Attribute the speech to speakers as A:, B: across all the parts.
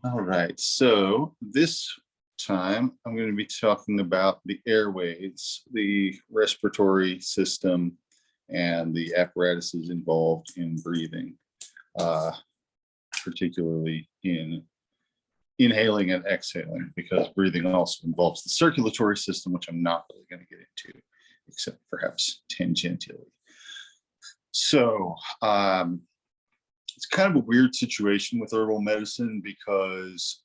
A: All right, so this time I'm going to be talking about the airways, the respiratory system, and the apparatuses involved in breathing, uh, particularly in inhaling and exhaling, because breathing also involves the circulatory system, which I'm not really going to get into, except perhaps tangentially. So, it's kind of a weird situation with herbal medicine because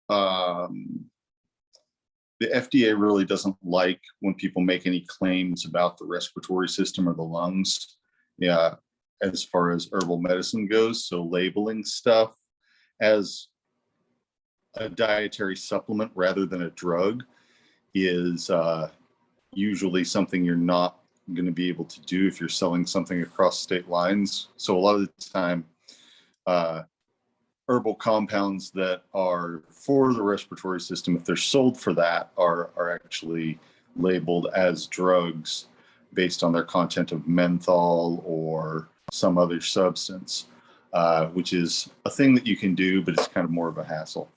A: um, the FDA really doesn't like when people make any claims about the respiratory system or the lungs. Yeah, as far as herbal medicine goes, so labeling stuff as a dietary supplement rather than a drug is usually something you're not going to be able to do if you're selling something across state lines. So a lot of the time, herbal compounds that are for the respiratory system, if they're sold for that, are actually labeled as drugs based on their content of menthol or some other substance, which is a thing that you can do, but it's kind of more of a hassle.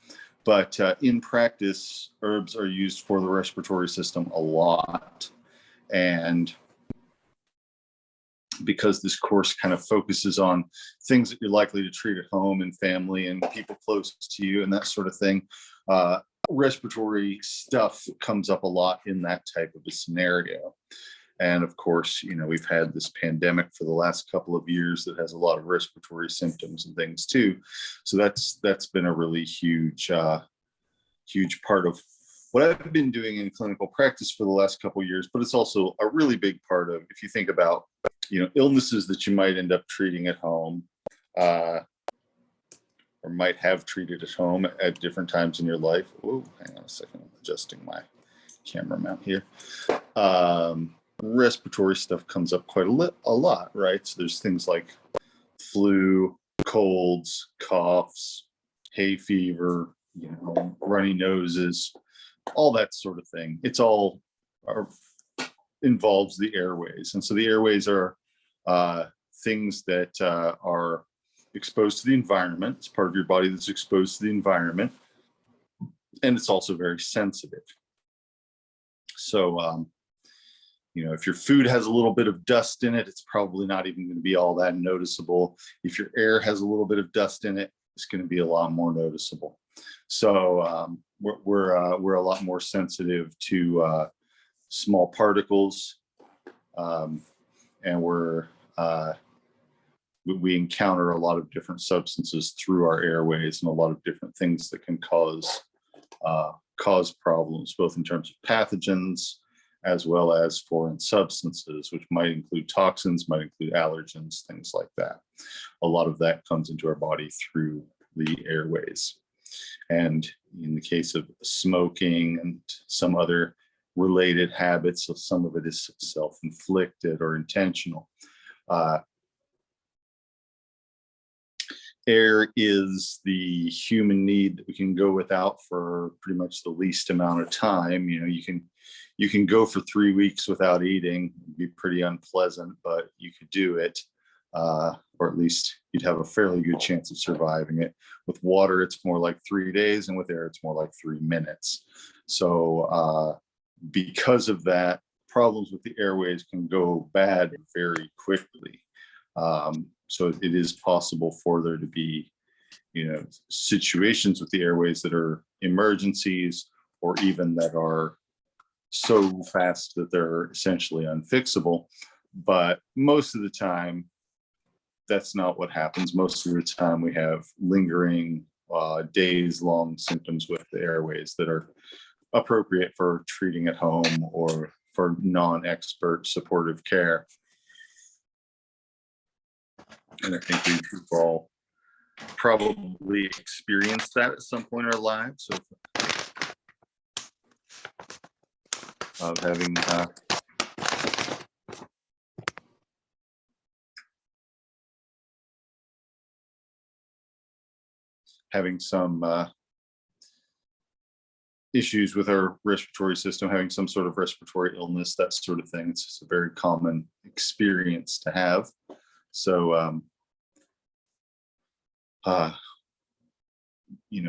A: But in practice, herbs are used for the respiratory system a lot. And because this course kind of focuses on things that you're likely to treat at home and family and people close to you and that sort of thing, respiratory stuff comes up a lot in that type of a scenario. And of course, we've had this pandemic for the last couple of years that has a lot of respiratory symptoms and things too. So that's been a really huge part of what I've been doing in clinical practice for the last couple of years, but it's also a really big part of, if you think about, illnesses that you might end up treating at home, or might have treated at home at different times in your life. Oh, hang on a second, I'm adjusting my camera mount here. Respiratory stuff comes up quite a lot, right? So there's things like flu, colds, coughs, hay fever, runny noses, all that sort of thing. It's all involves the airways. And so the airways are things that are exposed to the environment. It's part of your body that's exposed to the environment. And it's also very sensitive. So, if your food has a little bit of dust in it, it's probably not even going to be all that noticeable. If your air has a little bit of dust in it, it's going to be a lot more noticeable. So we're a lot more sensitive to small particles, and we encounter a lot of different substances through our airways and a lot of different things that can cause problems, both in terms of pathogens as well as foreign substances, which might include toxins, might include allergens, things like that. A lot of that comes into our body through the airways. And in the case of smoking and some other related habits, so some of it is self-inflicted or intentional. Air is the human need that we can go without for pretty much the least amount of time. You can go for 3 weeks without eating. It'd be pretty unpleasant, but you could do it, or at least you'd have a fairly good chance of surviving it. With water, it's more like 3 days, and with air, it's more like 3 minutes. So because of that, problems with the airways can go bad very quickly. So it is possible for there to be, situations with the airways that are emergencies, or even that are so fast that they're essentially unfixable. But most of the time, that's not what happens. Most of the time, we have lingering, days-long symptoms with the airways that are appropriate for treating at home or for non-expert supportive care. And I think we've all probably experienced that at some point in our lives of having some issues with our respiratory system, having some sort of respiratory illness, that sort of thing. It's just a very common experience to have. So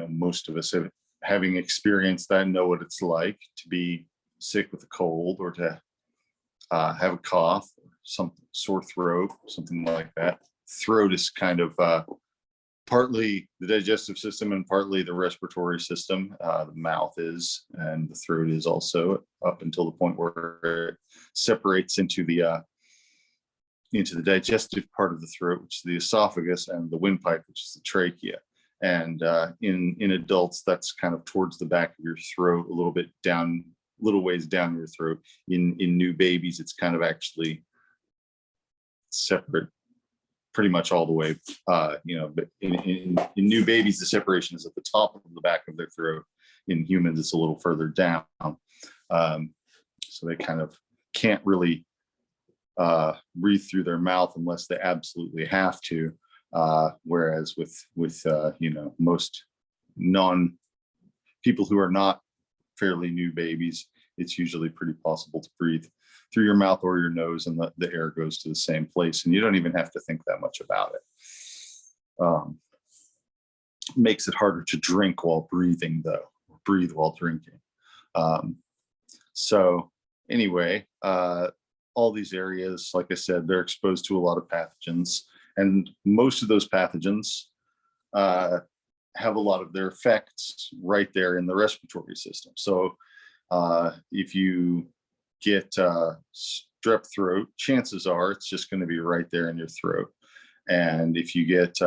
A: most of us having experienced that know what it's like to be sick with a cold, or to have a cough, or some sore throat, something like that. Throat is kind of partly the digestive system and partly the respiratory system. The mouth is, and the throat is also, up until the point where it separates into the digestive part of the throat, which is the esophagus, and the windpipe, which is the trachea. And in adults, that's kind of towards the back of your throat, a little bit down, little ways down your throat. In new babies, it's kind of actually separate pretty much all the way, but in new babies, the separation is at the top of the back of their throat. In humans, it's a little further down. So they kind of can't really breathe through their mouth unless they absolutely have to. Whereas with most people who are not fairly new babies, it's usually pretty possible to breathe through your mouth or your nose, and the air goes to the same place, and you don't even have to think that much about it. Makes it harder to drink while breathing, though, or breathe while drinking. So anyway, all these areas, like I said, they're exposed to a lot of pathogens, and most of those pathogens have a lot of their effects right there in the respiratory system. So if you get strep throat, chances are it's just going to be right there in your throat. And if you get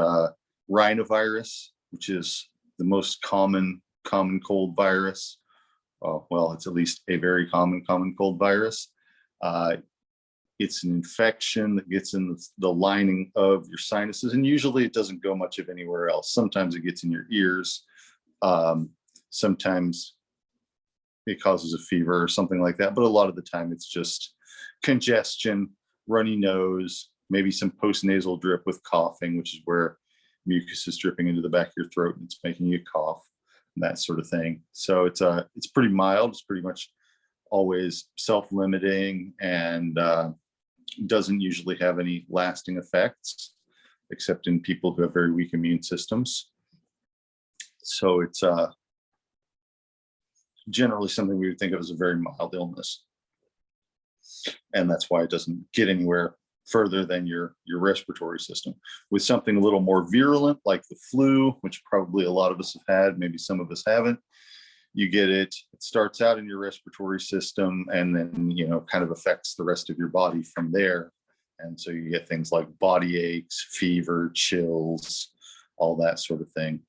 A: rhinovirus, which is the most common cold virus, well, it's at least a very common cold virus. It's an infection that gets in the lining of your sinuses, and usually it doesn't go much of anywhere else. Sometimes it gets in your ears. Sometimes it causes a fever or something like that, but a lot of the time it's just congestion, runny nose, maybe some postnasal drip with coughing, which is where mucus is dripping into the back of your throat and it's making you cough, and that sort of thing. So it's pretty mild. It's pretty much always self-limiting, and doesn't usually have any lasting effects, except in people who have very weak immune systems. So it's generally something we would think of as a very mild illness. And that's why it doesn't get anywhere further than your respiratory system. With something a little more virulent, like the flu, which probably a lot of us have had, maybe some of us haven't, you get it starts out in your respiratory system, and then, kind of affects the rest of your body from there. And so you get things like body aches, fever, chills, all that sort of thing.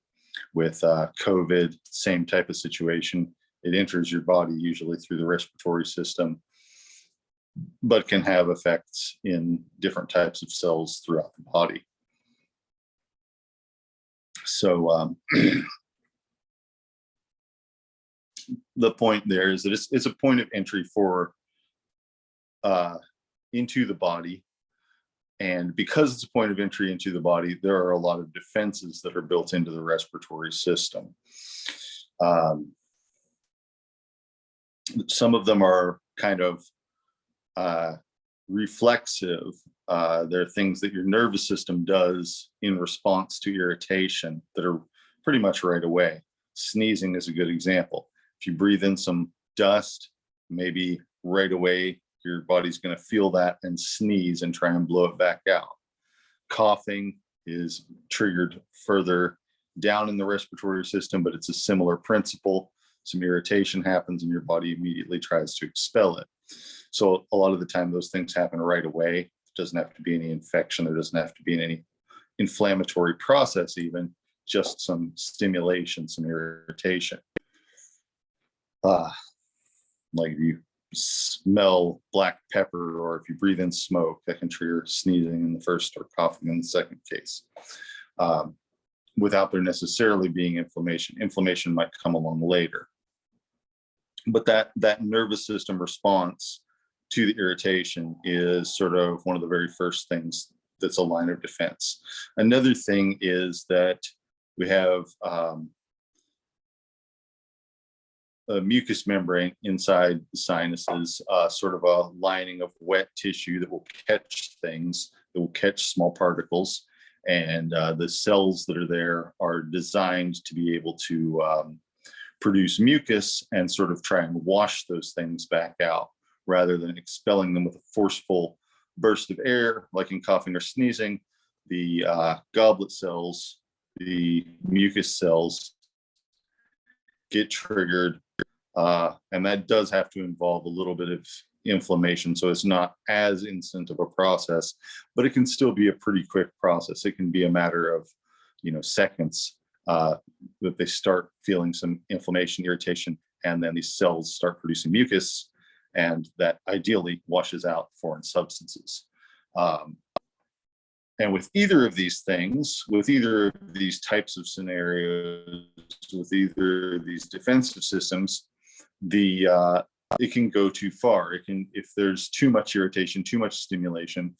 A: With COVID, same type of situation. It enters your body usually through the respiratory system, but can have effects in different types of cells throughout the body. So the point there is that it's a point of entry for into the body. And because it's a point of entry into the body, there are a lot of defenses that are built into the respiratory system. Some of them are kind of reflexive. There are things that your nervous system does in response to irritation that are pretty much right away. Sneezing is a good example. If you breathe in some dust, maybe right away your body's going to feel that and sneeze and try and blow it back out. Coughing is triggered further down in the respiratory system, but it's a similar principle. Some irritation happens and your body immediately tries to expel it. So a lot of the time those things happen right away. It doesn't have to be any infection. There doesn't have to be any inflammatory process even, just some stimulation, some irritation. Like if you smell black pepper, or if you breathe in smoke, that can trigger sneezing in the first or coughing in the second case. Without there necessarily being inflammation. Inflammation might come along later. But that nervous system response to the irritation is sort of one of the very first things that's a line of defense. Another thing is that we have a mucous membrane inside the sinuses, sort of a lining of wet tissue that will catch things, that will catch small particles. And the cells that are there are designed to be able to produce mucus and sort of try and wash those things back out rather than expelling them with a forceful burst of air, like in coughing or sneezing. The goblet cells, the mucus cells, get triggered, and that does have to involve a little bit of inflammation, so it's not as instant of a process, but it can still be a pretty quick process. It can be a matter of, seconds that they start feeling some inflammation, irritation, and then these cells start producing mucus, and that ideally washes out foreign substances. And with either of these things, with either of these types of scenarios, with either of these defensive systems, it can go too far. It can, if there's too much irritation, too much stimulation,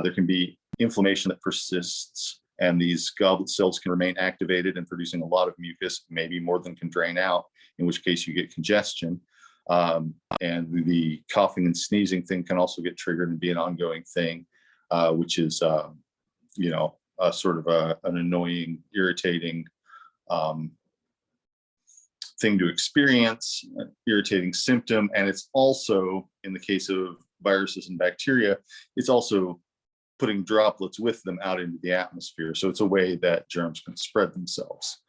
A: there can be inflammation that persists, and these goblet cells can remain activated and producing a lot of mucus, maybe more than can drain out, in which case you get congestion. And the coughing and sneezing thing can also get triggered and be an ongoing thing, which is, sort of an annoying, irritating thing to experience, an irritating symptom. And it's also, in the case of viruses and bacteria, it's also putting droplets with them out into the atmosphere. So it's a way that germs can spread themselves.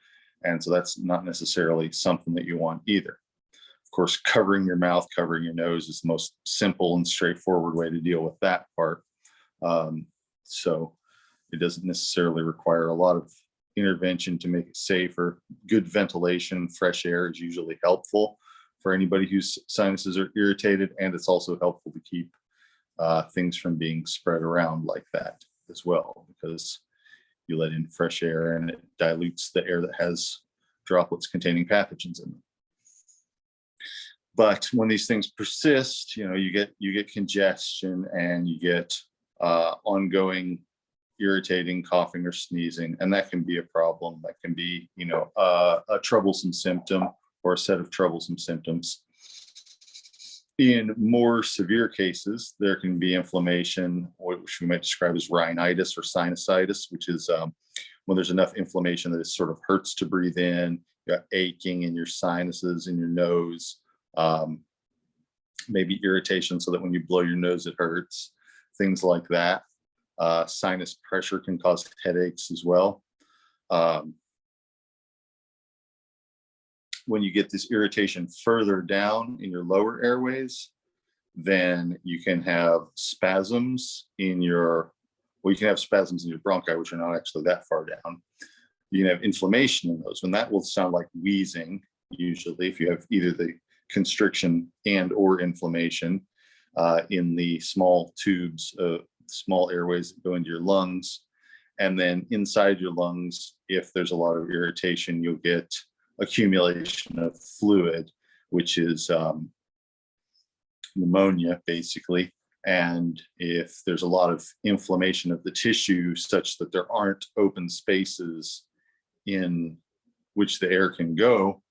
A: And so that's not necessarily something that you want either. Of course, covering your mouth, covering your nose is the most simple and straightforward way to deal with that part. So it doesn't necessarily require a lot of intervention to make it safer. Good ventilation, fresh air is usually helpful for anybody whose sinuses are irritated, and it's also helpful to keep things from being spread around like that as well, because you let in fresh air and it dilutes the air that has droplets containing pathogens in them. But when these things persist, you get congestion, and you get ongoing irritating coughing or sneezing, and that can be a problem. That can be, a troublesome symptom or a set of troublesome symptoms. In more severe cases, there can be inflammation, which we might describe as rhinitis or sinusitis, which is when there's enough inflammation that it sort of hurts to breathe in. You got aching in your sinuses, in your nose, maybe irritation so that when you blow your nose, it hurts, things like that. Sinus pressure can cause headaches as well. When you get this irritation further down in your lower airways, then you can have spasms in your bronchi, which are not actually that far down. You can have inflammation in those, and that will sound like wheezing, usually, if you have either the constriction and or inflammation in the small tubes, small airways that go into your lungs. And then inside your lungs, if there's a lot of irritation, you'll get accumulation of fluid, which is pneumonia, basically. And if there's a lot of inflammation of the tissue such that there aren't open spaces in which the air can go,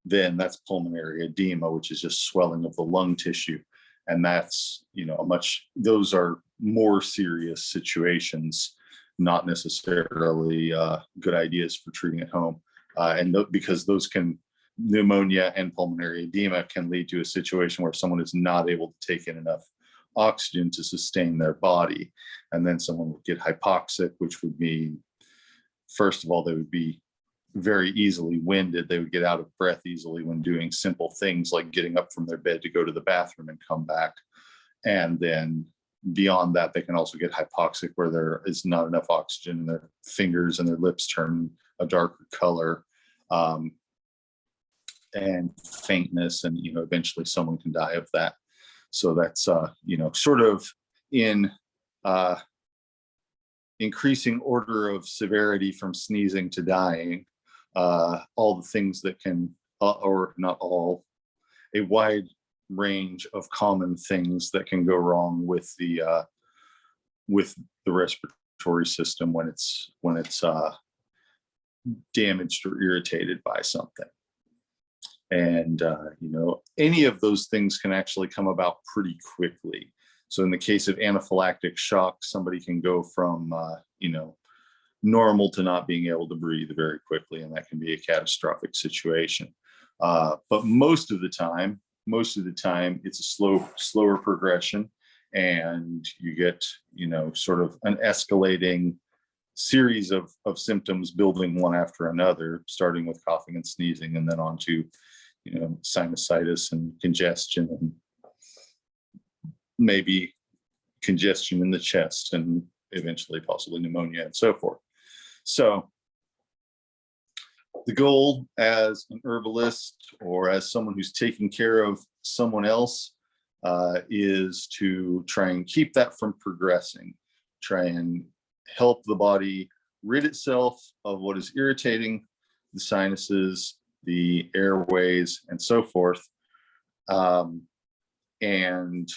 A: then that's pulmonary edema, which is just swelling of the lung tissue. And that's, those are more serious situations, not necessarily good ideas for treating at home. Because pneumonia and pulmonary edema can lead to a situation where someone is not able to take in enough oxygen to sustain their body. And then someone would get hypoxic, which would mean, first of all, they would be very easily winded. They would get out of breath easily when doing simple things like getting up from their bed to go to the bathroom and come back. And then beyond that, they can also get hypoxic, where there is not enough oxygen, and their fingers and their lips turn a darker color, and faintness, and eventually someone can die of that. So that's sort of in increasing order of severity from sneezing to dying. All the things that can, or not all, a wide range of common things that can go wrong with the respiratory system when it's damaged or irritated by something. And any of those things can actually come about pretty quickly. So in the case of anaphylactic shock, somebody can go from, normal to not being able to breathe very quickly, and that can be a catastrophic situation. But most of the time, it's a slower progression, and you get, sort of an escalating series of symptoms building one after another, starting with coughing and sneezing, and then on to, sinusitis and congestion, and maybe congestion in the chest, and eventually possibly pneumonia and so forth. So the goal as an herbalist or as someone who's taking care of someone else is to try and keep that from progressing, try and help the body rid itself of what is irritating the sinuses, the airways, and so forth, and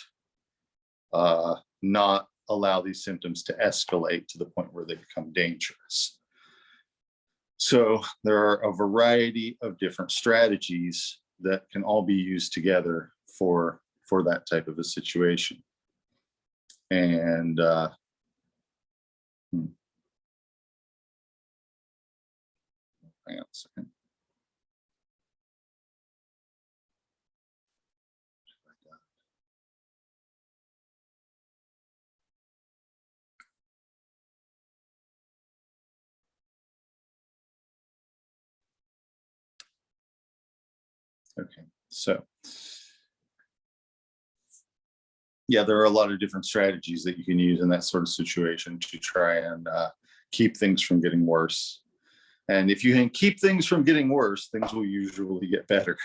A: not allow these symptoms to escalate to the point where they become dangerous. So there are a variety of different strategies that can all be used together for that type of a situation. And hang on a second. Okay, so yeah, there are a lot of different strategies that you can use in that sort of situation to try and keep things from getting worse. And if you can keep things from getting worse, things will usually get better.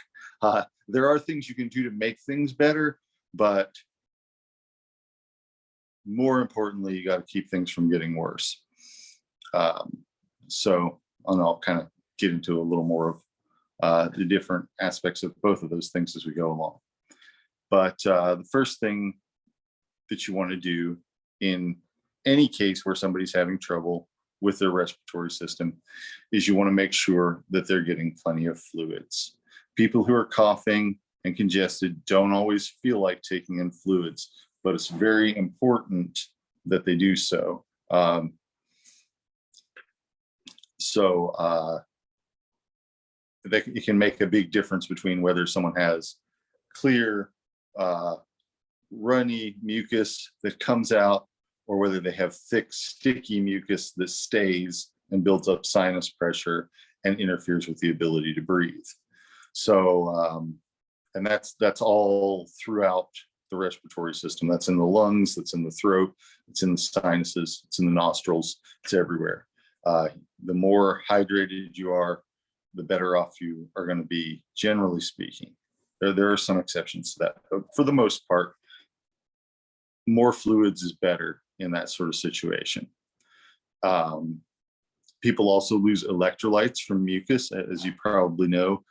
A: There are things you can do to make things better, but more importantly, you got to keep things from getting worse. So, and I'll kind of get into a little more of the different aspects of both of those things as we go along. But the first thing that you want to do in any case where somebody's having trouble with their respiratory system is you want to make sure that they're getting plenty of fluids. People who are coughing and congested don't always feel like taking in fluids, but it's very important that they do so. It can make a big difference between whether someone has clear, runny mucus that comes out, or whether they have thick, sticky mucus that stays and builds up sinus pressure and interferes with the ability to breathe. So, and that's all throughout the respiratory system. That's in the lungs, that's in the throat, it's in the sinuses, it's in the nostrils, it's everywhere. The more hydrated you are, the better off you are going to be, generally speaking. There are some exceptions to that, but for the most part, more fluids is better in that sort of situation. People also lose electrolytes from mucus. As you probably know,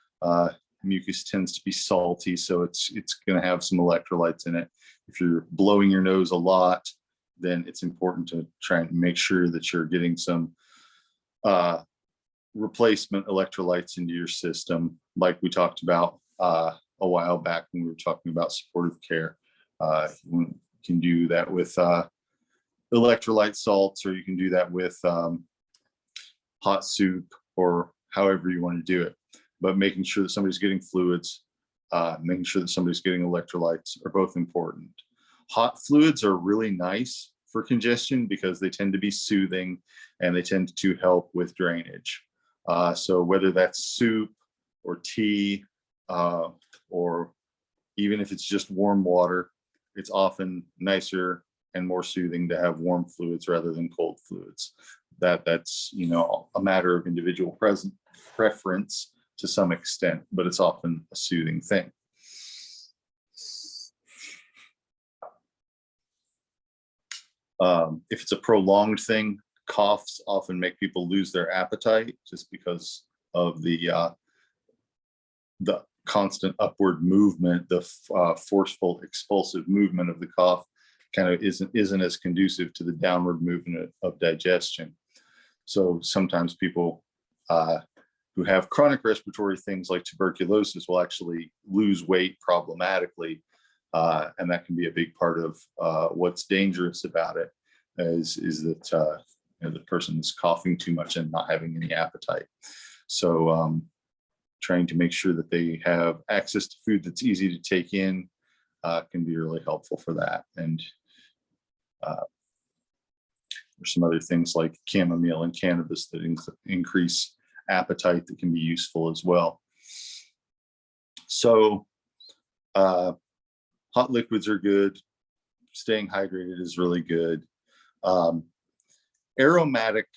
A: mucus tends to be salty, so it's going to have some electrolytes in it. If you're blowing your nose a lot, then it's important to try and make sure that you're getting some replacement electrolytes into your system, like we talked about a while back when we were talking about supportive care. You can do that with electrolyte salts, or you can do that with hot soup, or however you want to do it. But making sure that somebody's getting fluids, making sure that somebody's getting electrolytes are both important. Hot fluids are really nice for congestion because they tend to be soothing and they tend to help with drainage. So whether that's soup or tea, or even if it's just warm water, it's often nicer and more soothing to have warm fluids rather than cold fluids. That's a matter of individual preference to some extent, but it's often a soothing thing. If it's a prolonged thing, coughs often make people lose their appetite just because of the constant upward movement, the forceful, expulsive movement of the cough kind of isn't as conducive to the downward movement of digestion. So sometimes people who have chronic respiratory things like tuberculosis will actually lose weight problematically And that can be a big part of what's dangerous about it is that the person is coughing too much and not having any appetite. So trying to make sure that they have access to food that's easy to take in can be really helpful for that. And there's some other things like chamomile and cannabis that increase appetite that can be useful as well. So hot liquids are good. Staying hydrated is really good. Aromatic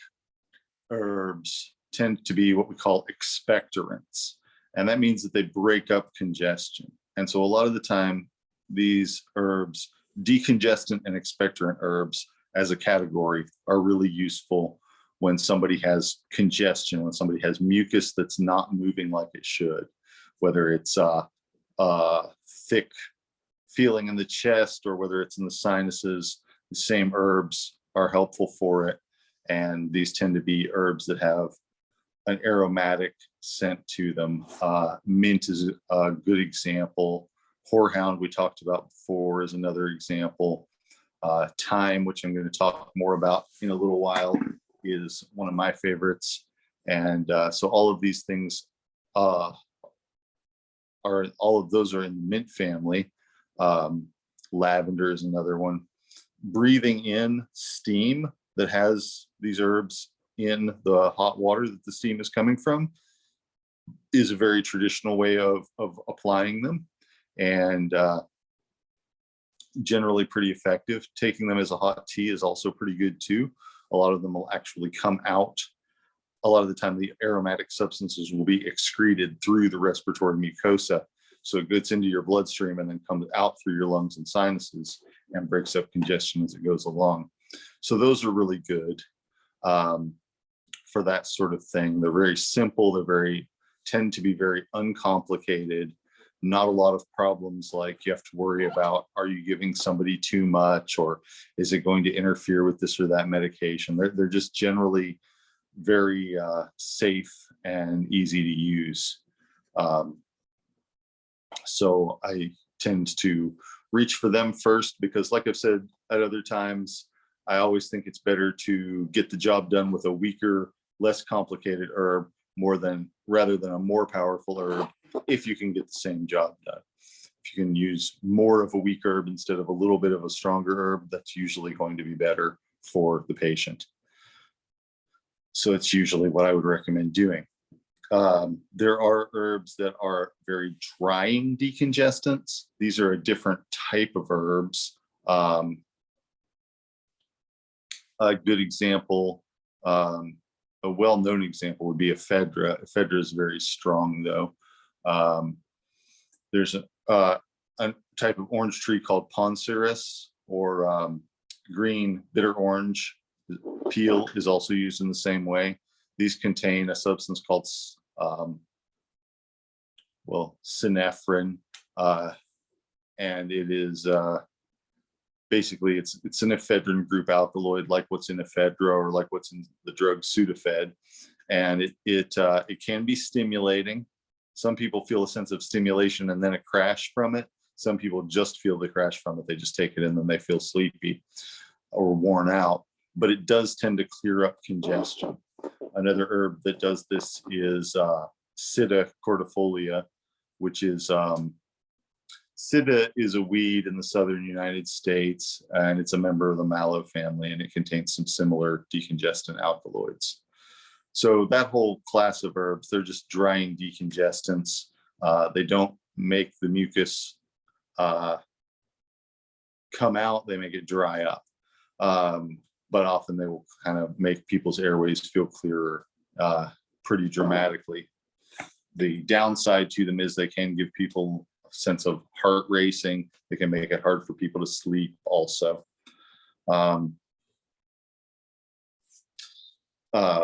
A: herbs tend to be what we call expectorants. And that means that they break up congestion. And so a lot of the time, these herbs, decongestant and expectorant herbs as a category, are really useful when somebody has congestion, when somebody has mucus that's not moving like it should, whether it's thick feeling in the chest or whether it's in the sinuses. The same herbs are helpful for it. And these tend to be herbs that have an aromatic scent to them. Mint is a good example. Horehound, we talked about before, is another example. Thyme, which I'm going to talk more about in a little while, is one of my favorites. And so all of these things all of those are in the mint family. Lavender is another one. Breathing in steam that has these herbs in the hot water that the steam is coming from is a very traditional way of applying them, and generally pretty effective. Taking them as a hot tea is also pretty good too. A lot of them will actually come out. A lot of the time, the aromatic substances will be excreted through the respiratory mucosa. So it gets into your bloodstream and then comes out through your lungs and sinuses and breaks up congestion as it goes along. So those are really good for that sort of thing. They're very simple. They tend to be very uncomplicated. Not a lot of problems like you have to worry about, are you giving somebody too much, or is it going to interfere with this or that medication? They're just generally very safe and easy to use. So I tend to reach for them first because, like I've said at other times, I always think it's better to get the job done with a weaker, less complicated herb rather than a more powerful herb if you can get the same job done. If you can use more of a weak herb instead of a little bit of a stronger herb, that's usually going to be better for the patient. So it's usually what I would recommend doing. There are herbs that are very drying decongestants. These are a different type of herbs. A good example, a well-known example would be ephedra. Ephedra is very strong, though. There's a type of orange tree called Ponceres, or green bitter orange peel is also used in the same way. These contain a substance called synephrine, and it is basically it's an ephedrine group alkaloid, like what's in ephedra or like what's in the drug Sudafed, and it can be stimulating. Some people feel a sense of stimulation and then a crash from it. Some people just feel the crash from it. They just take it and then they feel sleepy or worn out. But it does tend to clear up congestion. Another herb that does this is Sitta cordifolia, which is Sitta is a weed in the southern United States, and it's a member of the mallow family, and it contains some similar decongestant alkaloids. So that whole class of herbs, they're just drying decongestants. They don't make the mucus come out, they make it dry up. But often they will kind of make people's airways feel clearer pretty dramatically. The downside to them is they can give people a sense of heart racing. They can make it hard for people to sleep also.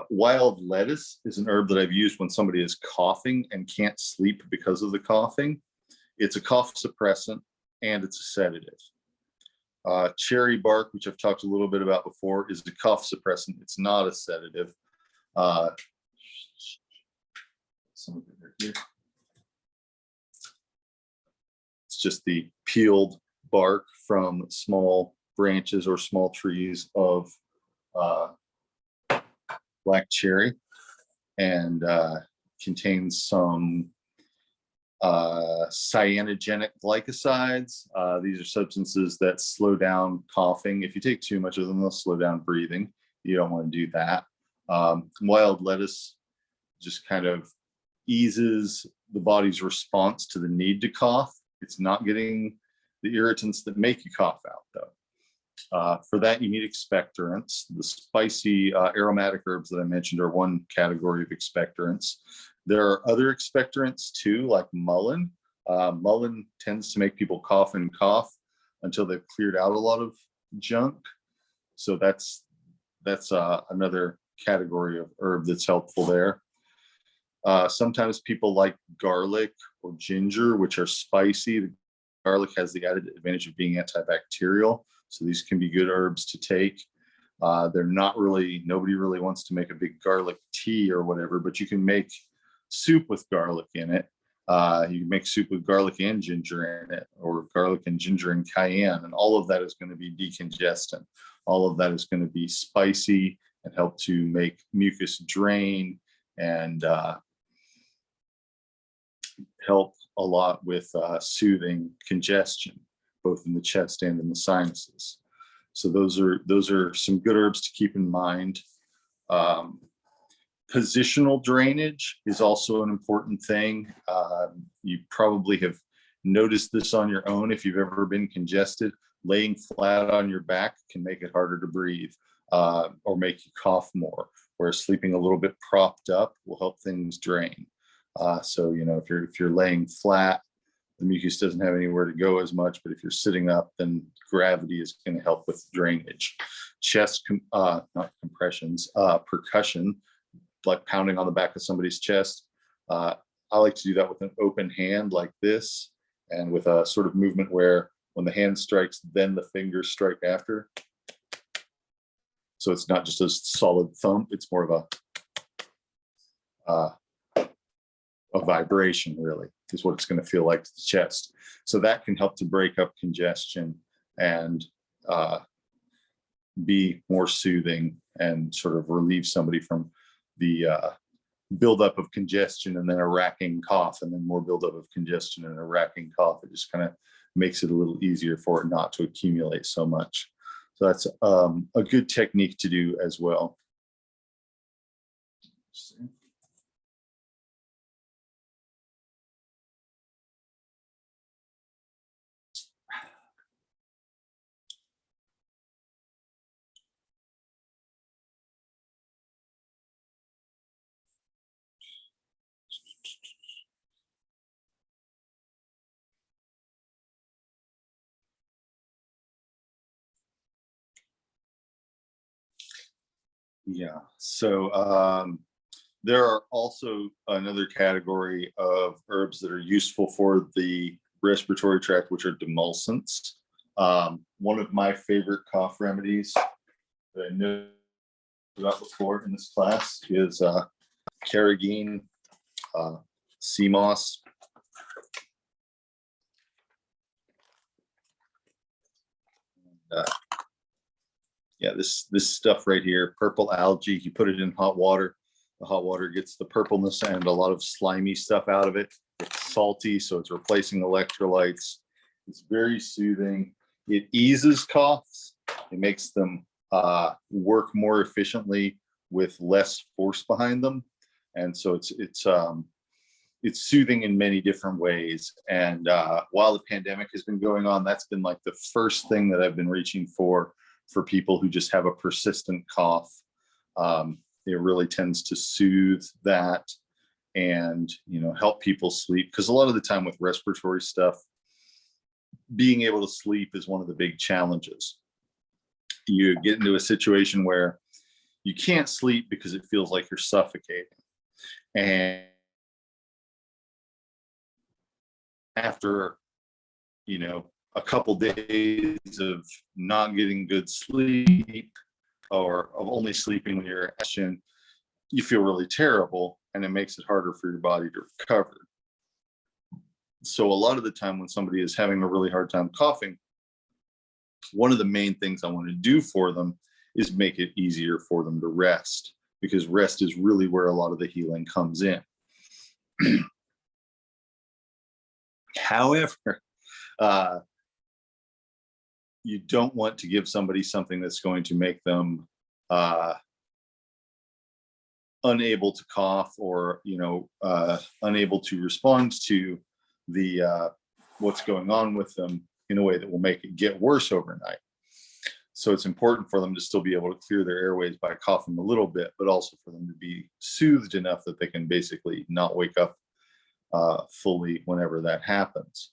A: Wild lettuce is an herb that I've used when somebody is coughing and can't sleep because of the coughing. It's a cough suppressant and it's a sedative. Cherry bark, which I've talked a little bit about before, is a cough suppressant. It's not a sedative. It's just the peeled bark from small branches or small trees of black cherry, and contains some cyanogenic glycosides. These are substances that slow down coughing. If you take too much of them, they'll slow down breathing. You don't want to do that. Wild lettuce just kind of eases the body's response to the need to cough. It's not getting the irritants that make you cough out, though. For that, you need expectorants. The spicy aromatic herbs that I mentioned are one category of expectorants. There are other expectorants too, like mullein. Mullein tends to make people cough and cough until they've cleared out a lot of junk. So that's another category of herb that's helpful there. Sometimes people like garlic or ginger, which are spicy. The garlic has the added advantage of being antibacterial. So these can be good herbs to take. They're not really, nobody really wants to make a big garlic tea or whatever, but you can make soup with garlic in it. You can make soup with garlic and ginger in it, or garlic and ginger and cayenne, and all of that is going to be decongestant. All of that is going to be spicy and help to make mucus drain and help a lot with soothing congestion, both in the chest and in the sinuses. So those are some good herbs to keep in mind. Positional drainage is also an important thing. You probably have noticed this on your own if you've ever been congested. Laying flat on your back can make it harder to breathe or make you cough more, whereas sleeping a little bit propped up will help things drain. So, you know, if you're laying flat, the mucus doesn't have anywhere to go as much, but if you're sitting up, then gravity is going to help with drainage. Chest, not compressions, percussion, like pounding on the back of somebody's chest. I like to do that with an open hand like this, and with a sort of movement where when the hand strikes, then the fingers strike after. So it's not just a solid thump, it's more of a vibration, really, is what it's going to feel like to the chest. So that can help to break up congestion and be more soothing and sort of relieve somebody from the buildup of congestion and then a racking cough, and then more buildup of congestion and a racking cough. It just kind of makes it a little easier for it not to accumulate so much. So that's a good technique to do as well. Yeah, so there are also another category of herbs that are useful for the respiratory tract, which are demulcents. One of my favorite cough remedies that I know about before in this class is carrageen, sea moss. Yeah, this stuff right here, purple algae, you put it in hot water. The hot water gets the purpleness and a lot of slimy stuff out of it. It's salty, so it's replacing electrolytes. It's very soothing. It eases coughs. It makes them work more efficiently with less force behind them. And so it's soothing in many different ways. And while the pandemic has been going on, that's been like the first thing that I've been reaching for people who just have a persistent cough. It really tends to soothe that and, you know, help people sleep. Because a lot of the time with respiratory stuff, being able to sleep is one of the big challenges. You get into a situation where you can't sleep because it feels like you're suffocating. And after, you know, a couple days of not getting good sleep or of only sleeping when you're exhausted, you feel really terrible, and it makes it harder for your body to recover. So a lot of the time when somebody is having a really hard time coughing, one of the main things I want to do for them is make it easier for them to rest, because rest is really where a lot of the healing comes in. However, you don't want to give somebody something that's going to make them unable to cough, or unable to respond to the what's going on with them in a way that will make it get worse overnight. So it's important for them to still be able to clear their airways by coughing a little bit, but also for them to be soothed enough that they can basically not wake up fully whenever that happens.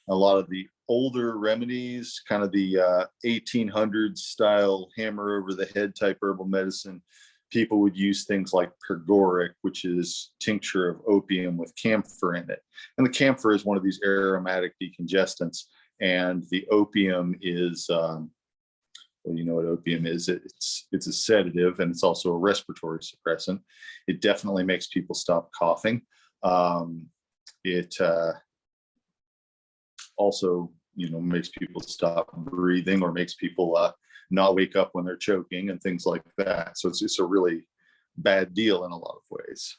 A: A lot of the older remedies, kind of the 1800s style hammer over the head type herbal medicine, people would use things like pergoric, which is tincture of opium with camphor in it. And the camphor is one of these aromatic decongestants, and the opium is, well, you know what opium is. It's a sedative, and it's also a respiratory suppressant. It definitely makes people stop coughing. It also, makes people stop breathing, or makes people not wake up when they're choking and things like that. So it's a really bad deal in a lot of ways.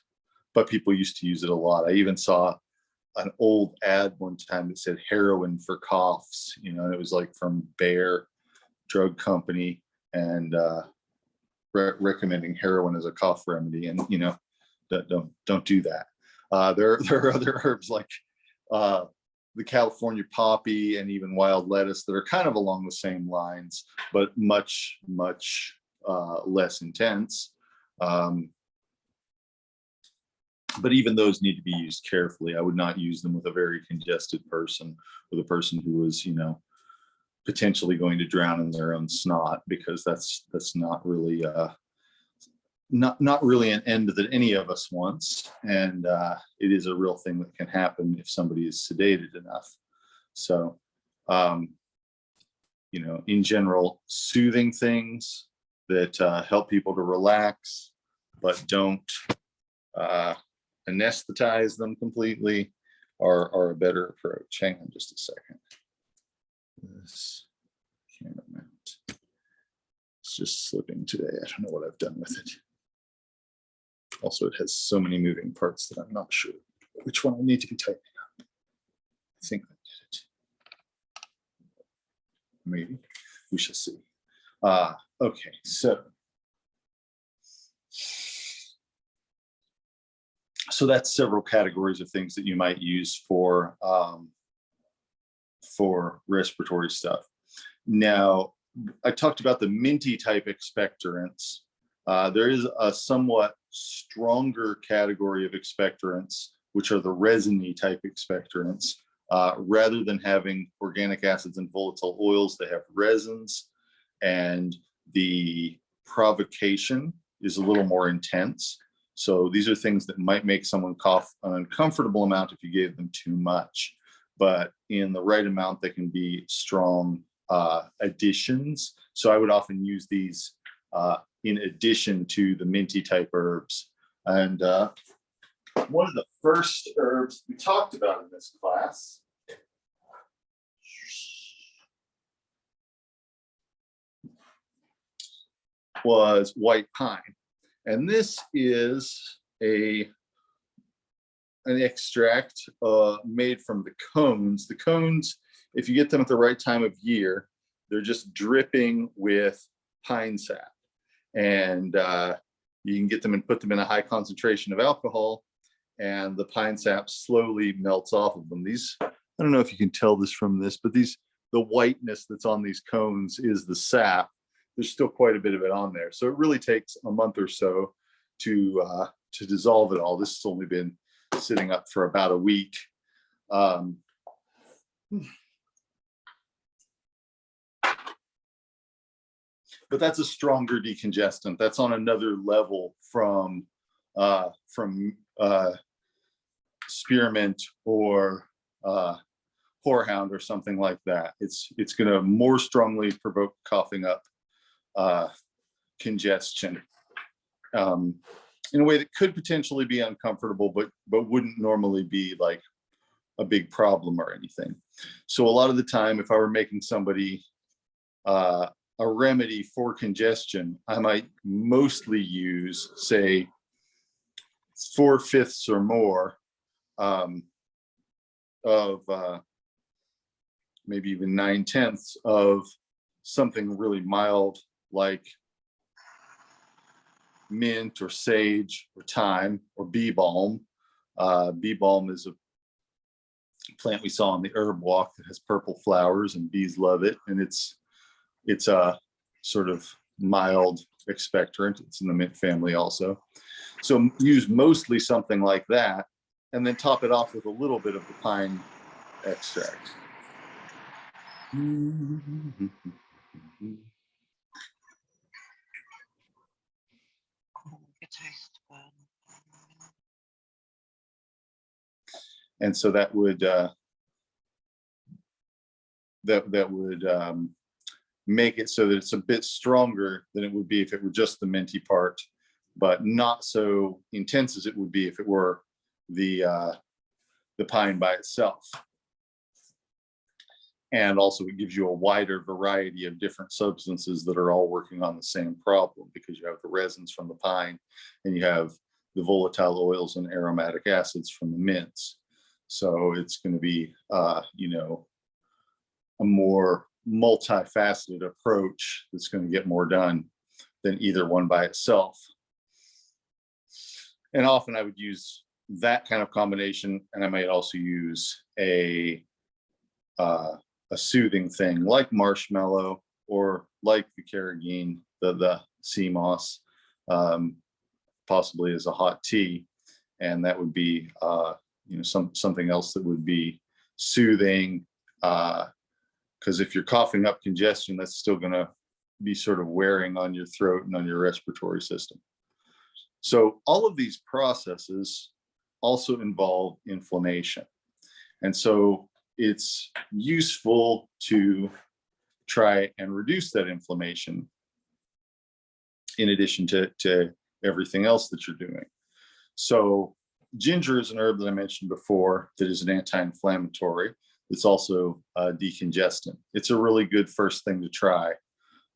A: But people used to use it a lot. I even saw an old ad one time that said heroin for coughs. It was like from Bayer Drug Company, and recommending heroin as a cough remedy. And don't do that. There are other herbs like the California poppy and even wild lettuce that are kind of along the same lines, but much less intense. But even those need to be used carefully. I would not use them with a very congested person, with a person who was, potentially going to drown in their own snot, because that's not really not really an end that any of us wants. And it is a real thing that can happen if somebody is sedated enough. So, in general, soothing things that help people to relax, but don't anesthetize them completely are a better approach. Hang on just a second. This camera mount, it's just slipping today. I don't know what I've done with it. Also, it has so many moving parts that I'm not sure which one I need to be tightening up. I think I did it. Maybe. We shall see. Okay, so that's several categories of things that you might use for respiratory stuff. Now, I talked about the minty type expectorants. There is a somewhat stronger category of expectorants, which are the resiny type expectorants. Rather than having organic acids and volatile oils, they have resins, and the provocation is a little more intense. So these are things that might make someone cough an uncomfortable amount if you gave them too much, but in the right amount, they can be strong additions. So I would often use these in addition to the minty type herbs. And one of the first herbs we talked about in this class was white pine. And this is an extract made from the cones. The cones, if you get them at the right time of year, they're just dripping with pine sap. And you can get them and put them in a high concentration of alcohol, and the pine sap slowly melts off of them. These, I don't know if you can tell this from this, but the whiteness that's on these cones is the sap. There's still quite a bit of it on there. So it really takes a month or so to dissolve it all. This has only been sitting up for about a week. But that's a stronger decongestant. That's on another level from spearmint or horehound or something like that. It's going to more strongly provoke coughing up congestion in a way that could potentially be uncomfortable, but wouldn't normally be like a big problem or anything. So a lot of the time, if I were making somebody a remedy for congestion, I might mostly use, say, 4/5 or more of maybe even 9/10 of something really mild like mint or sage or thyme or bee balm. Bee balm is a plant we saw on the herb walk that has purple flowers, and bees love it. And it's a sort of mild expectorant. It's in the mint family also. So use mostly something like that, and then top it off with a little bit of the pine extract. And so that would make it so that it's a bit stronger than it would be if it were just the minty part, but not so intense as it would be if it were the pine by itself. And also it gives you a wider variety of different substances that are all working on the same problem, because you have the resins from the pine and you have the volatile oils and aromatic acids from the mints. So it's going to be, you know, a more multifaceted approach that's going to get more done than either one by itself. And often I would use that kind of combination, and I might also use a soothing thing like marshmallow or like the carrageen, the sea moss, possibly as a hot tea, and that would be you know, something else that would be soothing. Because if you're coughing up congestion, that's still going to be sort of wearing on your throat and on your respiratory system. So all of these processes also involve inflammation. And so it's useful to try and reduce that inflammation in addition to everything else that you're doing. So ginger is an herb that I mentioned before that is an anti-inflammatory. It's also decongestant. It's a really good first thing to try.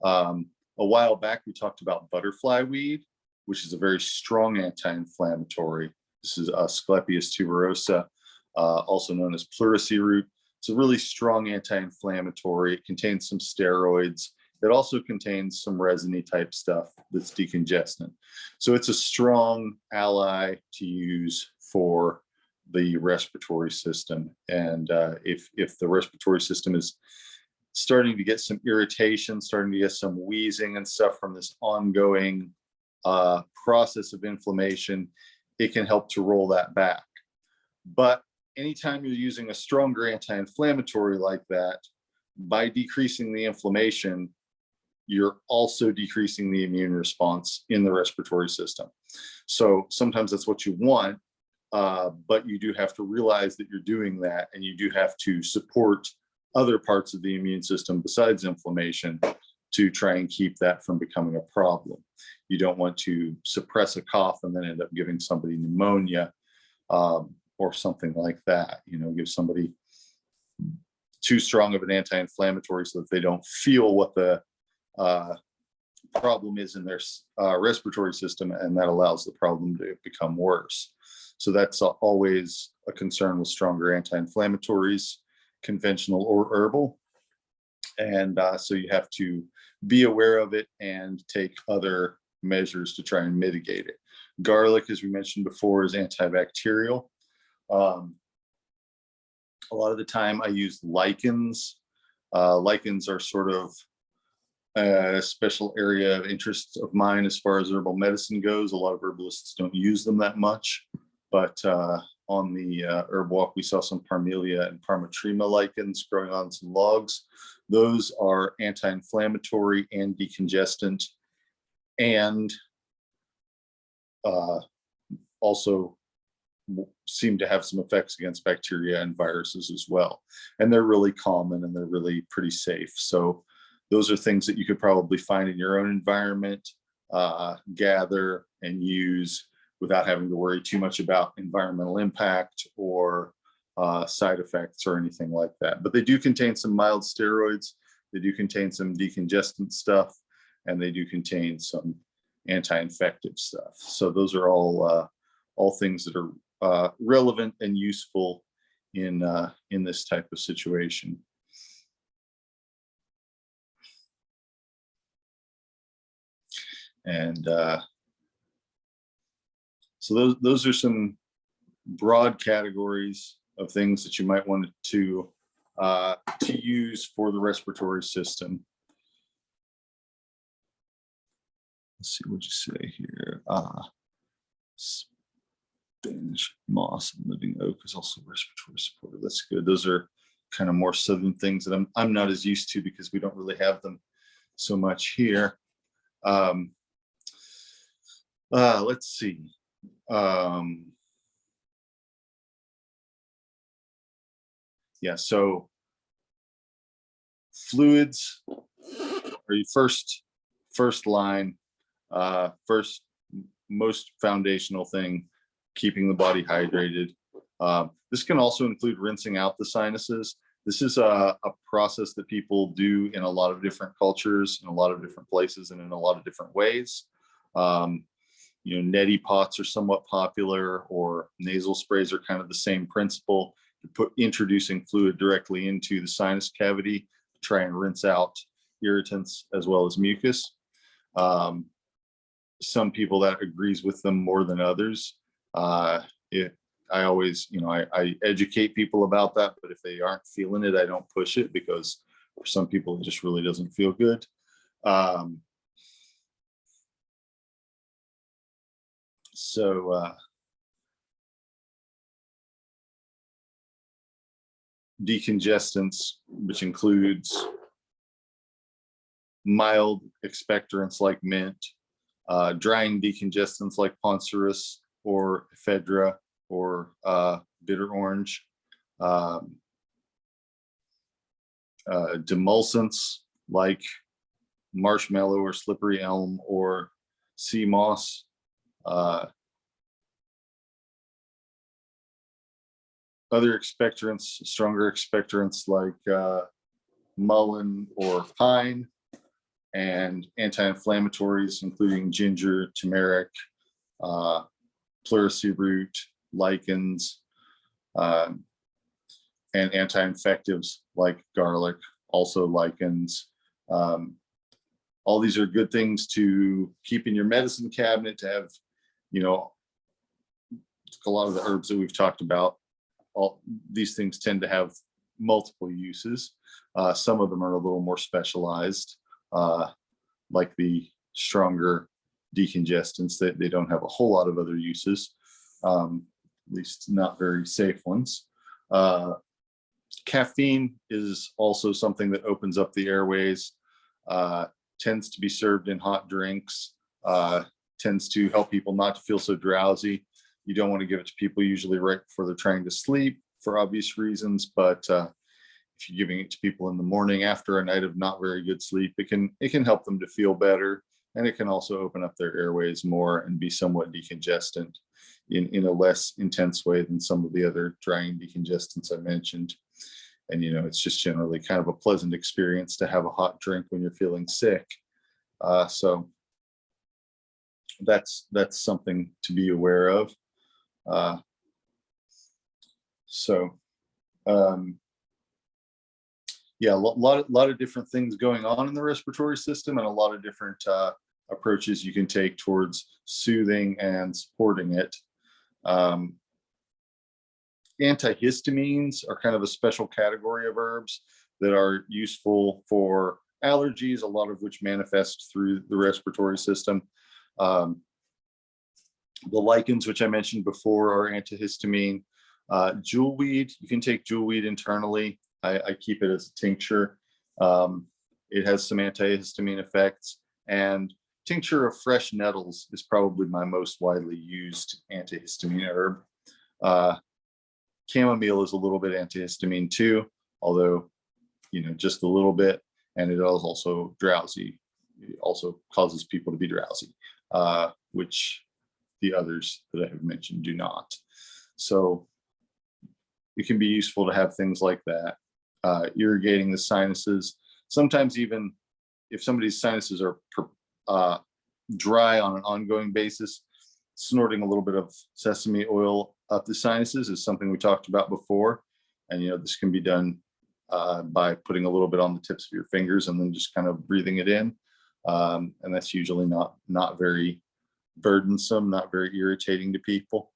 A: A while back, we talked about butterfly weed, which is a very strong anti-inflammatory. This is Asclepias tuberosa, also known as pleurisy root. It's a really strong anti-inflammatory. It contains some steroids. It also contains some resiny type stuff that's decongestant. So it's a strong ally to use for the respiratory system. And if the respiratory system is starting to get some irritation, starting to get some wheezing and stuff from this ongoing process of inflammation, it can help to roll that back. But anytime you're using a stronger anti-inflammatory like that, by decreasing the inflammation, you're also decreasing the immune response in the respiratory system. So sometimes that's what you want, but you do have to realize that you're doing that, and you do have to support other parts of the immune system besides inflammation to try and keep that from becoming a problem. You don't want to suppress a cough and then end up giving somebody pneumonia or something like that. You know, give somebody too strong of an anti-inflammatory so that they don't feel what the problem is in their respiratory system, and that allows the problem to become worse. So that's always a concern with stronger anti-inflammatories, conventional or herbal. And so you have to be aware of it and take other measures to try and mitigate it. Garlic, as we mentioned before, is antibacterial. A lot of the time I use lichens. Lichens are sort of a special area of interest of mine as far as herbal medicine goes. A lot of herbalists don't use them that much, but on the herb walk, we saw some Parmelia and Parmatrema lichens growing on some logs. Those are anti-inflammatory and decongestant, and also seem to have some effects against bacteria and viruses as well. And they're really common and they're really pretty safe. So those are things that you could probably find in your own environment, gather and use without having to worry too much about environmental impact or side effects or anything like that. But they do contain some mild steroids. They do contain some decongestant stuff, and they do contain some anti-infective stuff. So those are all things that are relevant and useful in this type of situation. And so those are some broad categories of things that you might want to use for the respiratory system. Let's see what you say here. Spanish moss and living oak is also respiratory supporter. That's good. Those are kind of more southern things that I'm not as used to because we don't really have them so much here. Let's see. Yeah, so fluids are your first line, first most foundational thing, keeping the body hydrated. This can also include rinsing out the sinuses. This is a process that people do in a lot of different cultures, in a lot of different places, and in a lot of different ways. Neti pots are somewhat popular, or nasal sprays are kind of the same principle. Introducing fluid directly into the sinus cavity to try and rinse out irritants as well as mucus. Some people that agrees with them more than others. I always, I educate people about that, but if they aren't feeling it, I don't push it, because for some people it just really doesn't feel good. Decongestants, which includes mild expectorants like mint, drying decongestants like Poncerus or ephedra or bitter orange, demulcents like marshmallow or slippery elm or sea moss, other expectorants, stronger expectorants like mullein or pine, and anti-inflammatories including ginger, turmeric, pleurisy root, lichens, and anti-infectives like garlic, also lichens. All these are good things to keep in your medicine cabinet, to have, a lot of the herbs that we've talked about. All these things tend to have multiple uses. Some of them are a little more specialized, like the stronger decongestants, that they don't have a whole lot of other uses, at least not very safe ones. Caffeine is also something that opens up the airways, tends to be served in hot drinks, tends to help people not to feel so drowsy. You don't want to give it to people usually right before they're trying to sleep for obvious reasons, but if you're giving it to people in the morning after a night of not very good sleep, it can help them to feel better, and it can also open up their airways more and be somewhat decongestant in a less intense way than some of the other drying decongestants I mentioned. And it's just generally kind of a pleasant experience to have a hot drink when you're feeling sick. So that's something to be aware of. Yeah, a lot of different things going on in the respiratory system, and a lot of different approaches you can take towards soothing and supporting it. Antihistamines are kind of a special category of herbs that are useful for allergies, a lot of which manifest through the respiratory system. The lichens, which I mentioned before, are antihistamine. Jewelweed, you can take jewelweed internally. I keep it as a tincture. It has some antihistamine effects, and tincture of fresh nettles is probably my most widely used antihistamine herb. Chamomile is a little bit antihistamine too, although, just a little bit, and it is also drowsy. It also causes people to be drowsy, which the others that I have mentioned do not. So it can be useful to have things like that. Irrigating the sinuses. Sometimes even if somebody's sinuses are dry on an ongoing basis, snorting a little bit of sesame oil up the sinuses is something we talked about before. And, this can be done by putting a little bit on the tips of your fingers and then just kind of breathing it in. And that's usually not very burdensome, not very irritating to people.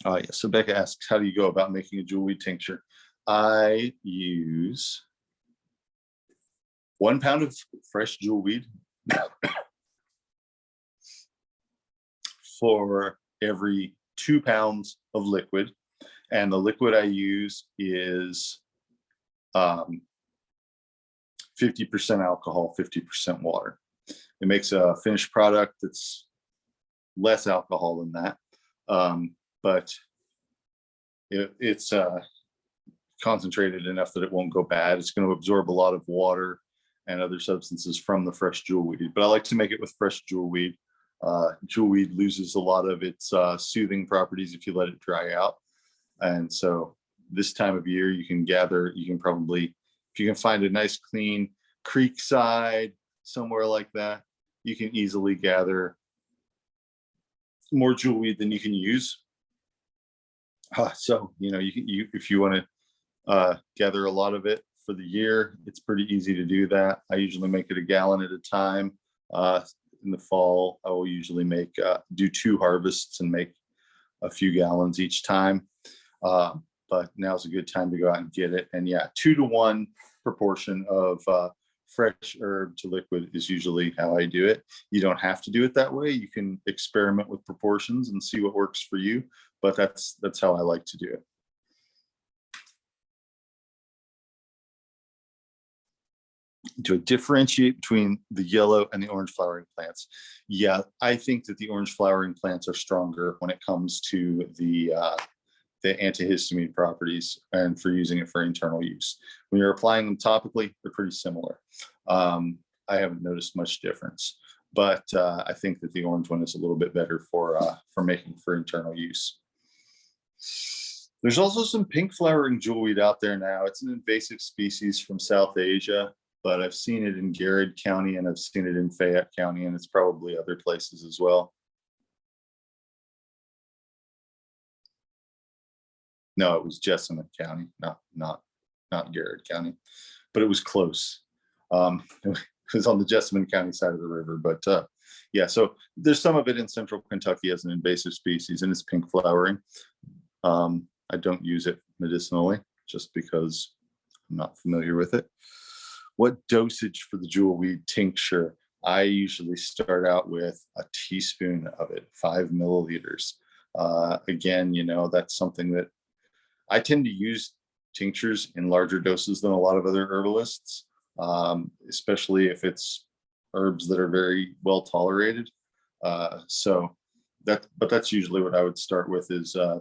A: Yes, so Becca asks, how do you go about making a jewelweed tincture? I use 1 pound of fresh jewelweed for every 2 pounds of liquid. And the liquid I use is 50% alcohol, 50% water. It makes a finished product that's less alcohol than that. But it's concentrated enough that it won't go bad. It's going to absorb a lot of water and other substances from the fresh jewelweed. But I like to make it with fresh jewelweed. Jewelweed loses a lot of its soothing properties if you let it dry out. And so this time of year, you can probably, if you can find a nice clean creek side, somewhere like that, you can easily gather more jewelweed than you can use. So, if you want to gather a lot of it for the year, it's pretty easy to do that. I usually make it a gallon at a time. In the fall, I will usually do 2 harvests and make a few gallons each time. But now's a good time to go out and get it. And 2-to-1 proportion of fresh herb to liquid is usually how I do it. You don't have to do it that way. You can experiment with proportions and see what works for you, but that's how I like to do it. To differentiate between the yellow and the orange flowering plants. Yeah, I think that the orange flowering plants are stronger when it comes to the antihistamine properties and for using it for internal use. When you're applying them topically, they're pretty similar. I haven't noticed much difference, but I think that the orange one is a little bit better for making for internal use. There's also some pink flowering jewelweed out there now. It's an invasive species from South Asia, but I've seen it in Garrett County and I've seen it in Fayette County, and it's probably other places as well. No, it was Jessamine County, not Garrett County, but it was close. It was on the Jessamine County side of the river, but so there's some of it in central Kentucky as an invasive species, and it's pink flowering. I don't use it medicinally just because I'm not familiar with it. What dosage for the jewelweed tincture? I usually start out with a teaspoon of it, 5 milliliters. Again, that's something that I tend to use tinctures in larger doses than a lot of other herbalists, especially if it's herbs that are very well tolerated. But that's usually what I would start with is a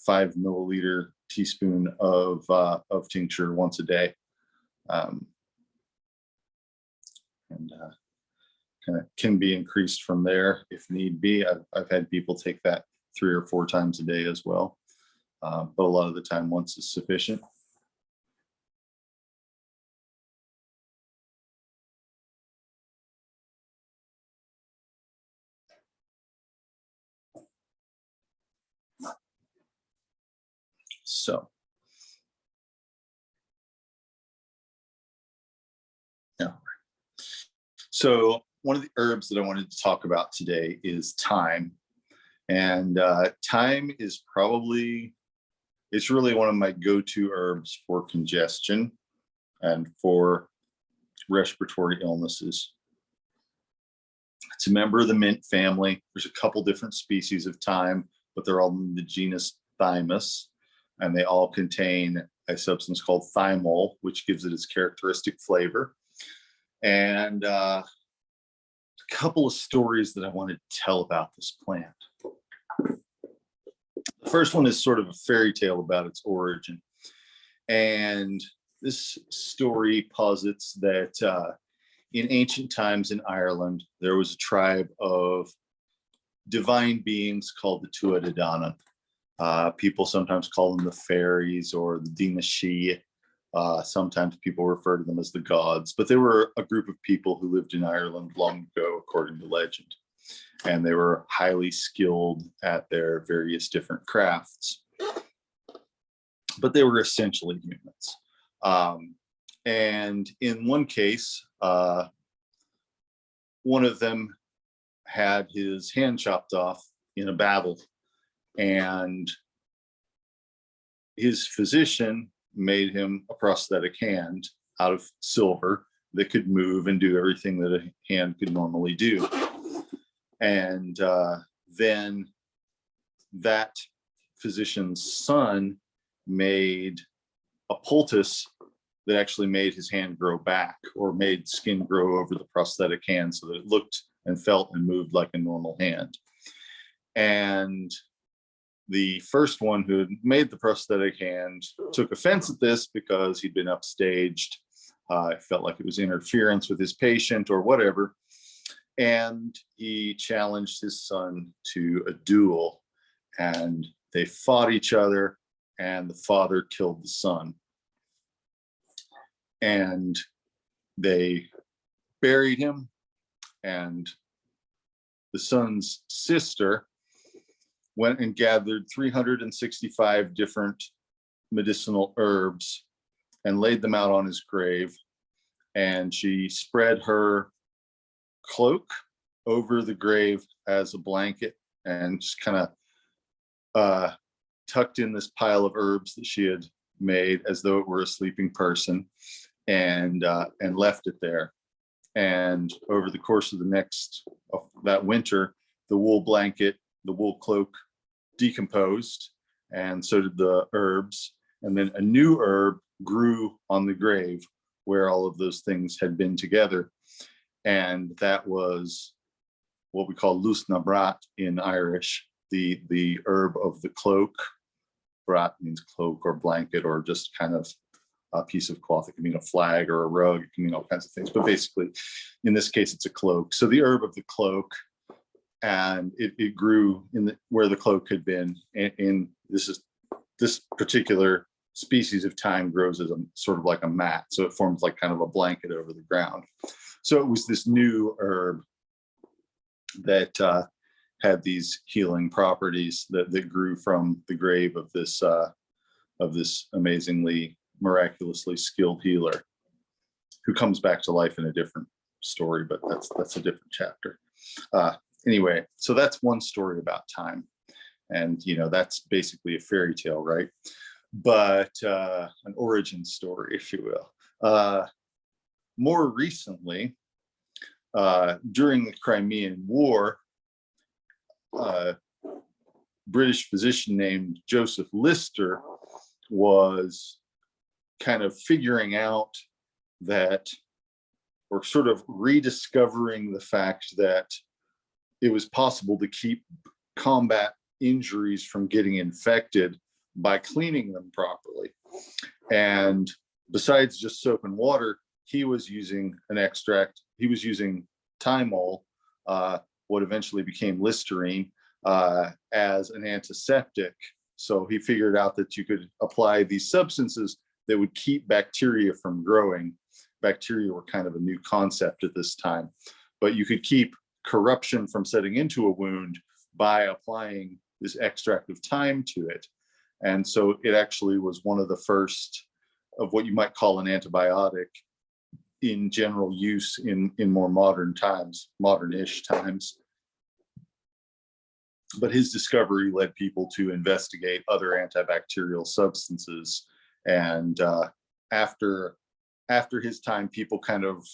A: 5 milliliter teaspoon of tincture once a day, and kind of can be increased from there if need be. I've had people take that 3 or 4 times a day as well, but a lot of the time once is sufficient. So one of the herbs that I wanted to talk about today is thyme. And thyme is it's really one of my go-to herbs for congestion and for respiratory illnesses. It's a member of the mint family. There's a couple different species of thyme, but they're all in the genus Thymus, and they all contain a substance called thymol, which gives it its characteristic flavor. And a couple of stories that I wanted to tell about this plant. The first one is sort of a fairy tale about its origin. And this story posits that in ancient times in Ireland, there was a tribe of divine beings called the Tuatha Dé Danann. People sometimes call them the fairies or the Dinashi. Sometimes people refer to them as the gods, but they were a group of people who lived in Ireland long ago, according to legend. And they were highly skilled at their various different crafts. But they were essentially humans. And in one case, one of them had his hand chopped off in a battle, and his physician made him a prosthetic hand out of silver that could move and do everything that a hand could normally do. And then that physician's son made a poultice that actually made his hand grow back, or made skin grow over the prosthetic hand so that it looked and felt and moved like a normal hand. And the first one who had made the prosthetic hand took offense at this because he'd been upstaged. It felt like it was interference with his patient or whatever. And he challenged his son to a duel, and they fought each other, and the father killed the son. And they buried him, and the son's sister went and gathered 365 different medicinal herbs and laid them out on his grave. And she spread her cloak over the grave as a blanket and just kind of tucked in this pile of herbs that she had made as though it were a sleeping person, and left it there. And over the course of that winter, the wool blanket, the wool cloak decomposed, and so did the herbs. And then a new herb grew on the grave where all of those things had been together. And that was what we call lús na brat in Irish, the herb of the cloak. Brat means cloak or blanket or just kind of a piece of cloth. It can mean a flag or a rug. It can mean all kinds of things. But basically, in this case, it's a cloak. So the herb of the cloak, and it grew in where the cloak had been. And this particular species of thyme grows as a sort of like a mat. So it forms like kind of a blanket over the ground. So it was this new herb that had these healing properties that grew from the grave of this amazingly, miraculously skilled healer, who comes back to life in a different story, but that's a different chapter. Anyway, so that's one story about time, and that's basically a fairy tale, right? But an origin story, if you will. More recently, during the Crimean War, a British physician named Joseph Lister was kind of figuring out that, or sort of rediscovering the fact that it was possible to keep combat injuries from getting infected by cleaning them properly. And besides just soap and water, he was using an extract. He was using thymol, what eventually became Listerine, as an antiseptic. So he figured out that you could apply these substances that would keep bacteria from growing. Bacteria were kind of a new concept at this time, but you could keep corruption from setting into a wound by applying this extract of thyme to it. And so it actually was one of the first of what you might call an antibiotic in general use in more modern times, modern-ish times. But his discovery led people to investigate other antibacterial substances. And after his time, people kind of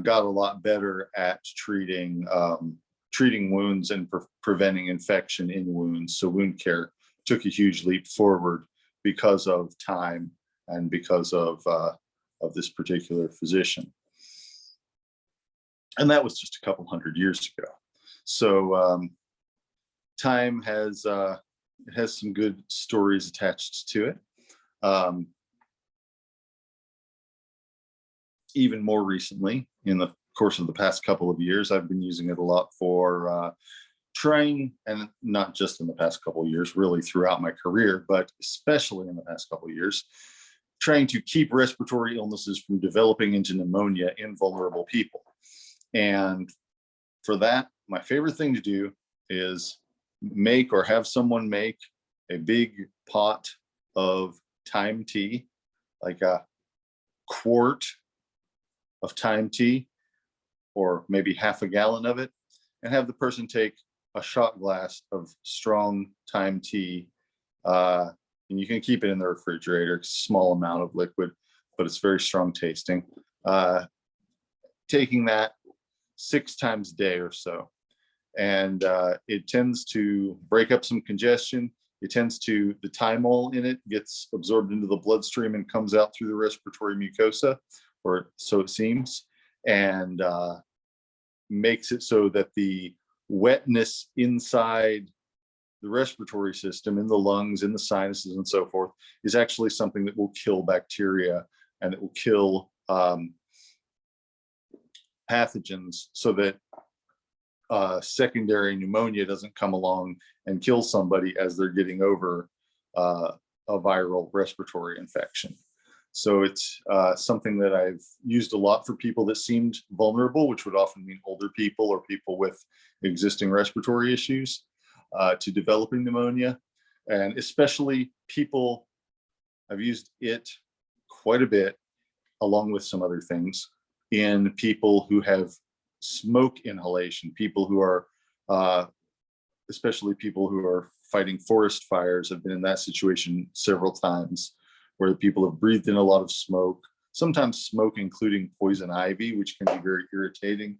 A: got a lot better at treating wounds and preventing infection in wounds. So wound care took a huge leap forward because of thyme and because of this particular physician. And that was just a couple hundred years ago. So thyme has some good stories attached to it. even more recently, in the course of the past couple of years, I've been using it a lot for trying, and not just in the past couple of years, really throughout my career, but especially in the past couple of years, trying to keep respiratory illnesses from developing into pneumonia in vulnerable people. And for that, my favorite thing to do is make or have someone make a big pot of thyme tea, like a quart of thyme tea, or maybe half a gallon of it, and have the person take a shot glass of strong thyme tea. And you can keep it in the refrigerator, it's a small amount of liquid, but it's very strong tasting. Taking that 6 times a day or so. And it tends to break up some congestion. It tends to, the thymol in it gets absorbed into the bloodstream and comes out through the respiratory mucosa, or so it seems, and makes it so that the wetness inside the respiratory system, in the lungs, in the sinuses, and so forth, is actually something that will kill bacteria, and it will kill pathogens, so that secondary pneumonia doesn't come along and kill somebody as they're getting over a viral respiratory infection. So it's something that I've used a lot for people that seemed vulnerable, which would often mean older people or people with existing respiratory issues, to developing pneumonia. And especially people, I've used it quite a bit, along with some other things, in people who have smoke inhalation, people who are, especially people who are fighting forest fires, have been in that situation several times, where people have breathed in a lot of smoke, sometimes smoke including poison ivy, which can be very irritating.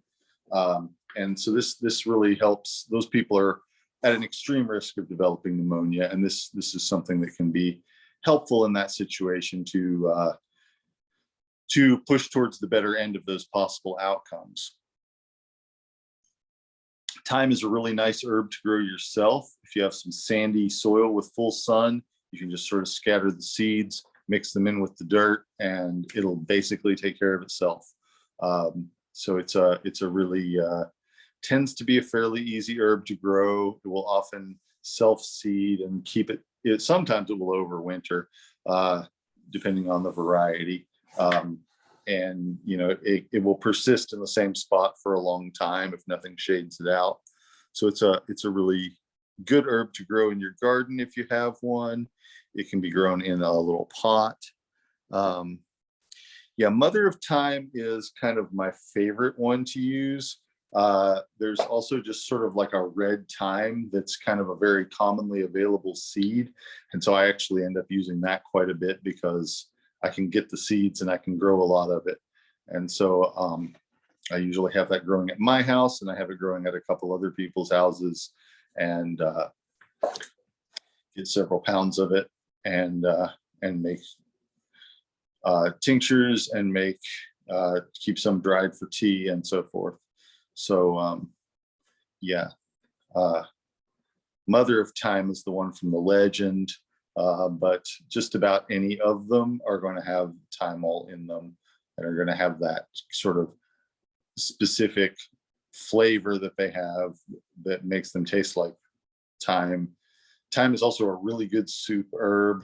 A: And so this really helps. Those people are at an extreme risk of developing pneumonia, and this is something that can be helpful in that situation to push towards the better end of those possible outcomes. Thyme is a really nice herb to grow yourself. If you have some sandy soil with full sun, you can just sort of scatter the seeds, mix them in with the dirt, and it'll basically take care of itself. So it's a really, tends to be a fairly easy herb to grow. It will often self-seed and keep it, sometimes it will overwinter, depending on the variety. And it will persist in the same spot for a long time if nothing shades it out. So it's a really good herb to grow in your garden if you have one. It can be grown in a little pot. Yeah, mother of thyme is kind of my favorite one to use. There's also just sort of like a red thyme that's kind of a very commonly available seed. And so I actually end up using that quite a bit because I can get the seeds and I can grow a lot of it. And so I usually have that growing at my house, and I have it growing at a couple other people's houses, and get several pounds of it, and make tinctures, and keep some dried for tea and so forth. So yeah, mother of thyme is the one from the legend, but just about any of them are going to have thymol in them, and are going to have that sort of specific flavor that they have that makes them taste like thyme. Thyme is also a really good soup herb.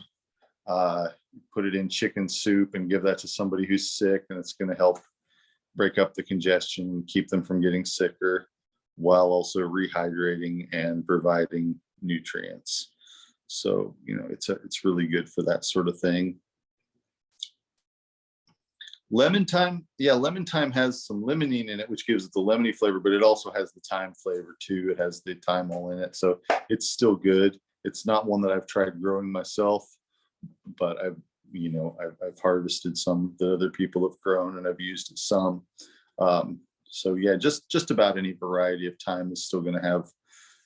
A: Put it in chicken soup and give that to somebody who's sick, and it's going to help break up the congestion, keep them from getting sicker, while also rehydrating and providing nutrients. So it's really good for that sort of thing. Lemon thyme, yeah, lemon thyme has some limonene in it, which gives it the lemony flavor, but it also has the thyme flavor too. It has the thymol in it, so it's still good. It's not one that I've tried growing myself, but I've harvested some that other people have grown, and I've used it some. So yeah, just about any variety of thyme is still going to have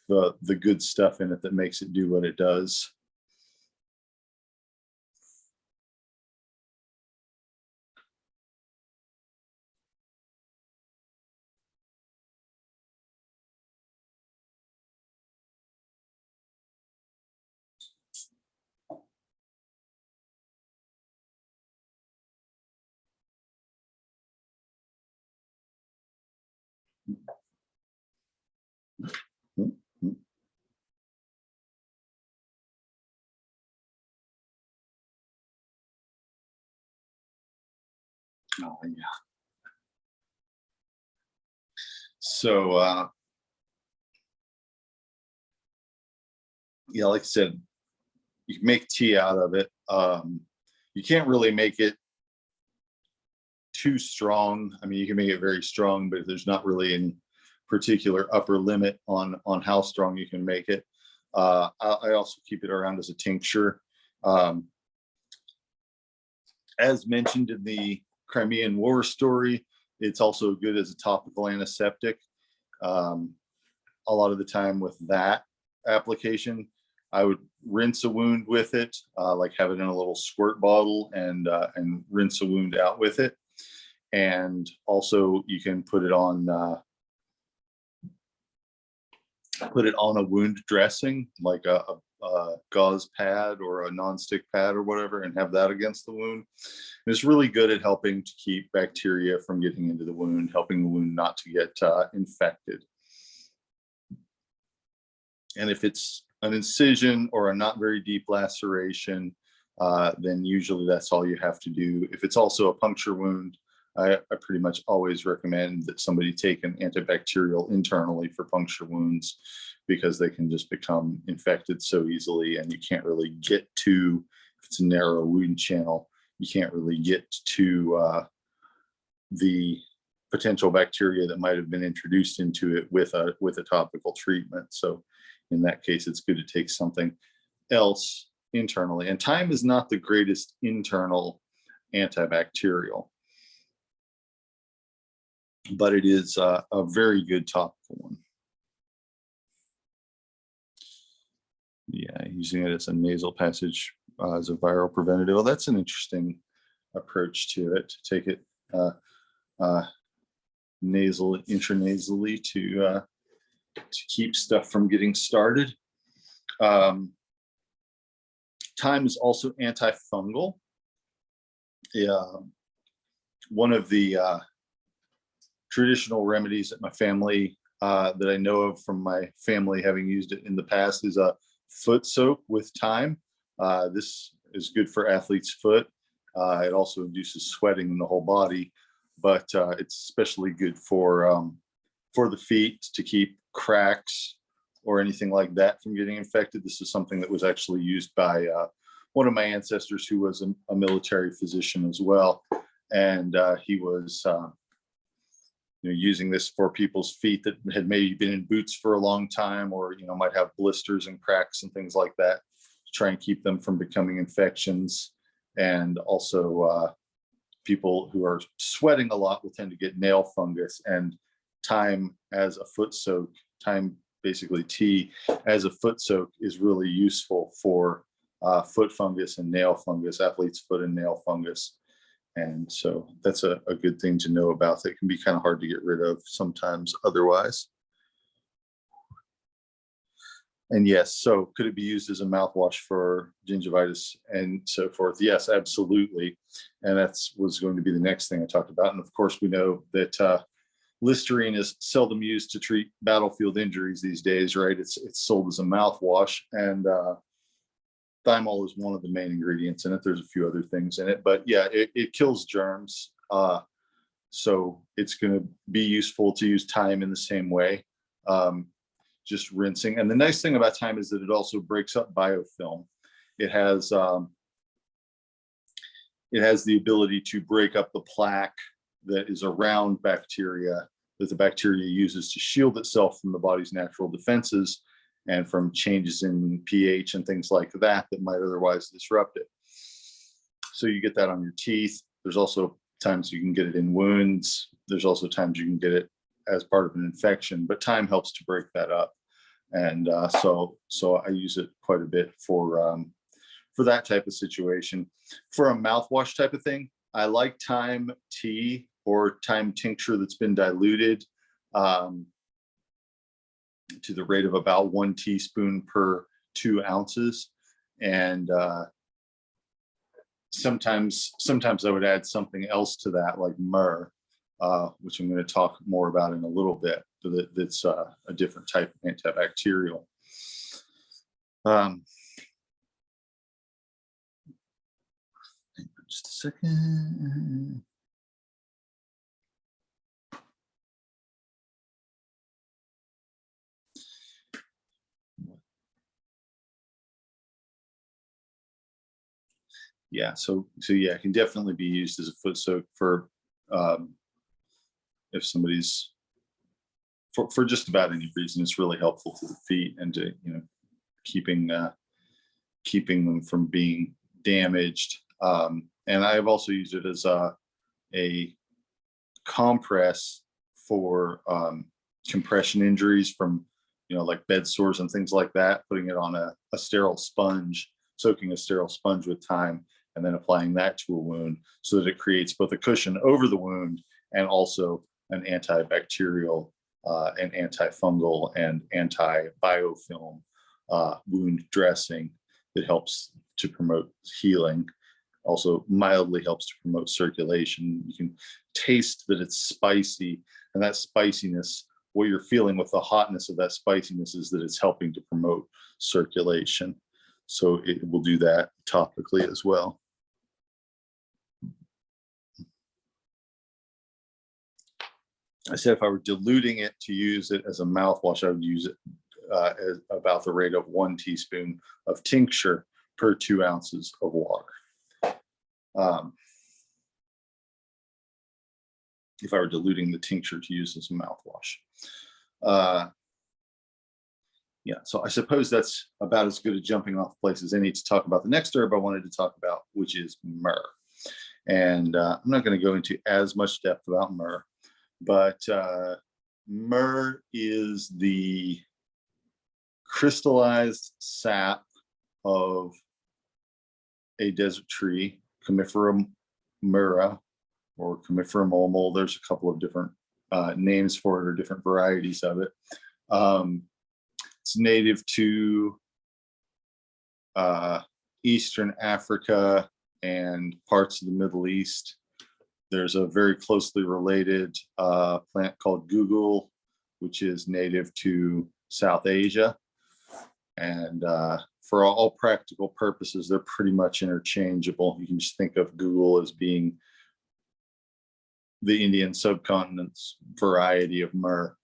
A: the good stuff in it that makes it do what it does. Oh, yeah. So, yeah, like I said, you can make tea out of it. You can't really make it too strong. I mean, you can make it very strong, but there's not really any particular upper limit on how strong you can make it. I also keep it around as a tincture. Um, as mentioned in the Crimean War story, it's also good as a topical antiseptic. A lot of the time with that application, I would rinse a wound with it, like have it in a little squirt bottle and rinse a wound out with it. And also you can put it on a wound dressing, like a gauze pad or a nonstick pad or whatever, and have that against the wound. And it's really good at helping to keep bacteria from getting into the wound, helping the wound not to get infected. And if it's an incision or a not very deep laceration, then usually that's all you have to do. If it's also a puncture wound, I pretty much always recommend that somebody take an antibacterial internally for puncture wounds, because they can just become infected so easily, and you can't really get to, if it's a narrow wound channel, you can't really get to the potential bacteria that might have been introduced into it with a topical treatment. So in that case, it's good to take something else internally. And thyme is not the greatest internal antibacterial, but it is a very good topical one. Yeah, using it as a nasal passage as a viral preventative. Well, that's an interesting approach to it. To take it intranasally to keep stuff from getting started. Thyme is also antifungal. Yeah, one of the traditional remedies that my family, that I know of from my family having used it in the past, is a foot soak with thyme. This is good for athlete's foot. It also induces sweating in the whole body, but it's especially good for the feet, to keep cracks or anything like that from getting infected. This is something that was actually used by one of my ancestors, who was a military physician as well, and he was using this for people's feet that had maybe been in boots for a long time, or might have blisters and cracks and things like that, to try and keep them from becoming infections. And also people who are sweating a lot will tend to get nail fungus, and thyme as a foot soak, thyme, basically tea as a foot soak, is really useful for foot fungus and nail fungus, athlete's foot and nail fungus. And so that's a good thing to know about. That can be kind of hard to get rid of sometimes otherwise. And yes, so could it be used as a mouthwash for gingivitis and so forth? Yes, absolutely. And that's was going to be the next thing I talked about. And of course, we know that Listerine is seldom used to treat battlefield injuries these days, right? It's sold as a mouthwash, and thymol is one of the main ingredients in it. There's a few other things in it, but yeah, it kills germs. So it's going to be useful to use thyme in the same way, just rinsing. And the nice thing about thyme is that it also breaks up biofilm. It has the ability to break up the plaque that is around bacteria, that the bacteria uses to shield itself from the body's natural defenses and from changes in pH and things like that might otherwise disrupt it. So you get that on your teeth. There's also times you can get it in wounds. There's also times you can get it as part of an infection, but thyme helps to break that up. And so I use it quite a bit for that type of situation. For a mouthwash type of thing, I like thyme tea or thyme tincture that's been diluted to the rate of about 1 teaspoon per 2 ounces. And sometimes I would add something else to that, like myrrh. which I'm going to talk more about in a little bit. That's a different type of antibacterial. Just a second. Yeah, so yeah, it can definitely be used as a foot soak for if somebody's for just about any reason. It's really helpful to the feet and to, you know, keeping them from being damaged. And I've also used it as a compress for compression injuries from, you know, like bed sores and things like that, putting it on a sterile sponge, soaking a sterile sponge with thyme, and then applying that to a wound so that it creates both a cushion over the wound and also an antibacterial and antifungal and anti-biofilm wound dressing that helps to promote healing. Also mildly helps to promote circulation. You can taste that it's spicy, and that spiciness, what you're feeling with the hotness of that spiciness, is that it's helping to promote circulation. So it will do that topically as well. I said if I were diluting it to use it as a mouthwash, I would use it at about the rate of 1 teaspoon of tincture per 2 ounces of water. If I were diluting the tincture to use as a mouthwash. Yeah, so I suppose that's about as good a jumping off place as any to talk about the next herb I wanted to talk about, which is myrrh. And I'm not going to go into as much depth about myrrh, but myrrh is the crystallized sap of a desert tree, Comifera myrrha or Comifera molmul. There's a couple of different names for it, or different varieties of it. It's native to Eastern Africa and parts of the Middle East. There's a very closely related plant called guggul, which is native to South Asia. And for all practical purposes, they're pretty much interchangeable. You can just think of guggul as being the Indian subcontinent's variety of myrrh,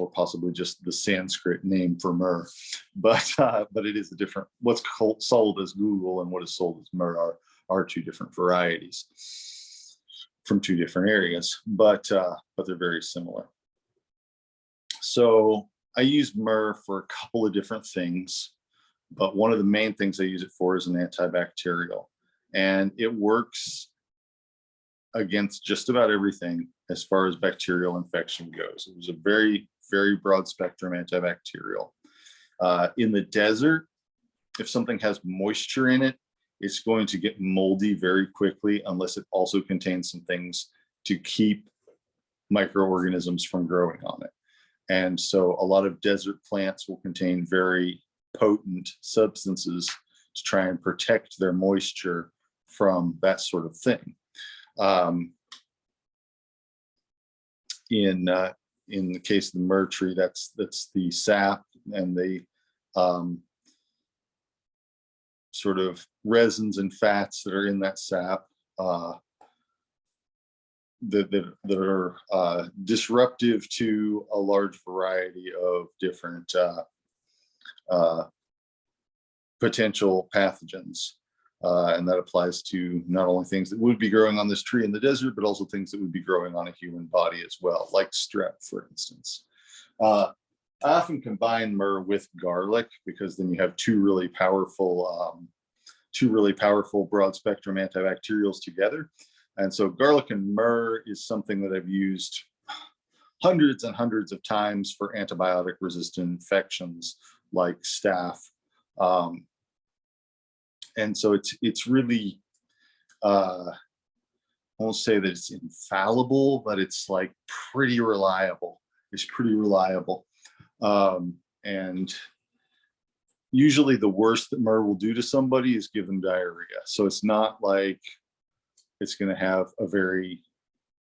A: or possibly just the Sanskrit name for myrrh. But it is a different, what's sold as guggul and what is sold as myrrh are 2 different varieties from 2 different areas, but they're very similar. So I use myrrh for a couple of different things, but one of the main things I use it for is an antibacterial, and it works against just about everything as far as bacterial infection goes. It was a very, very broad spectrum antibacterial. In the desert, if something has moisture in it, it's going to get moldy very quickly unless it also contains some things to keep microorganisms from growing on it. And so a lot of desert plants will contain very potent substances to try and protect their moisture from that sort of thing. In the case of the myrrh tree, that's the sap and the sort of resins and fats that are in that sap that are disruptive to a large variety of different potential pathogens. And that applies to not only things that would be growing on this tree in the desert, but also things that would be growing on a human body as well, like strep, for instance. I often combine myrrh with garlic because then you have 2 really powerful broad spectrum antibacterials together. And so garlic and myrrh is something that I've used hundreds and hundreds of times for antibiotic resistant infections like staph. And so it's really, I won't say that it's infallible, but it's like pretty reliable. It's pretty reliable. And usually the worst that myrrh will do to somebody is give them diarrhea. So it's not like it's going to have a very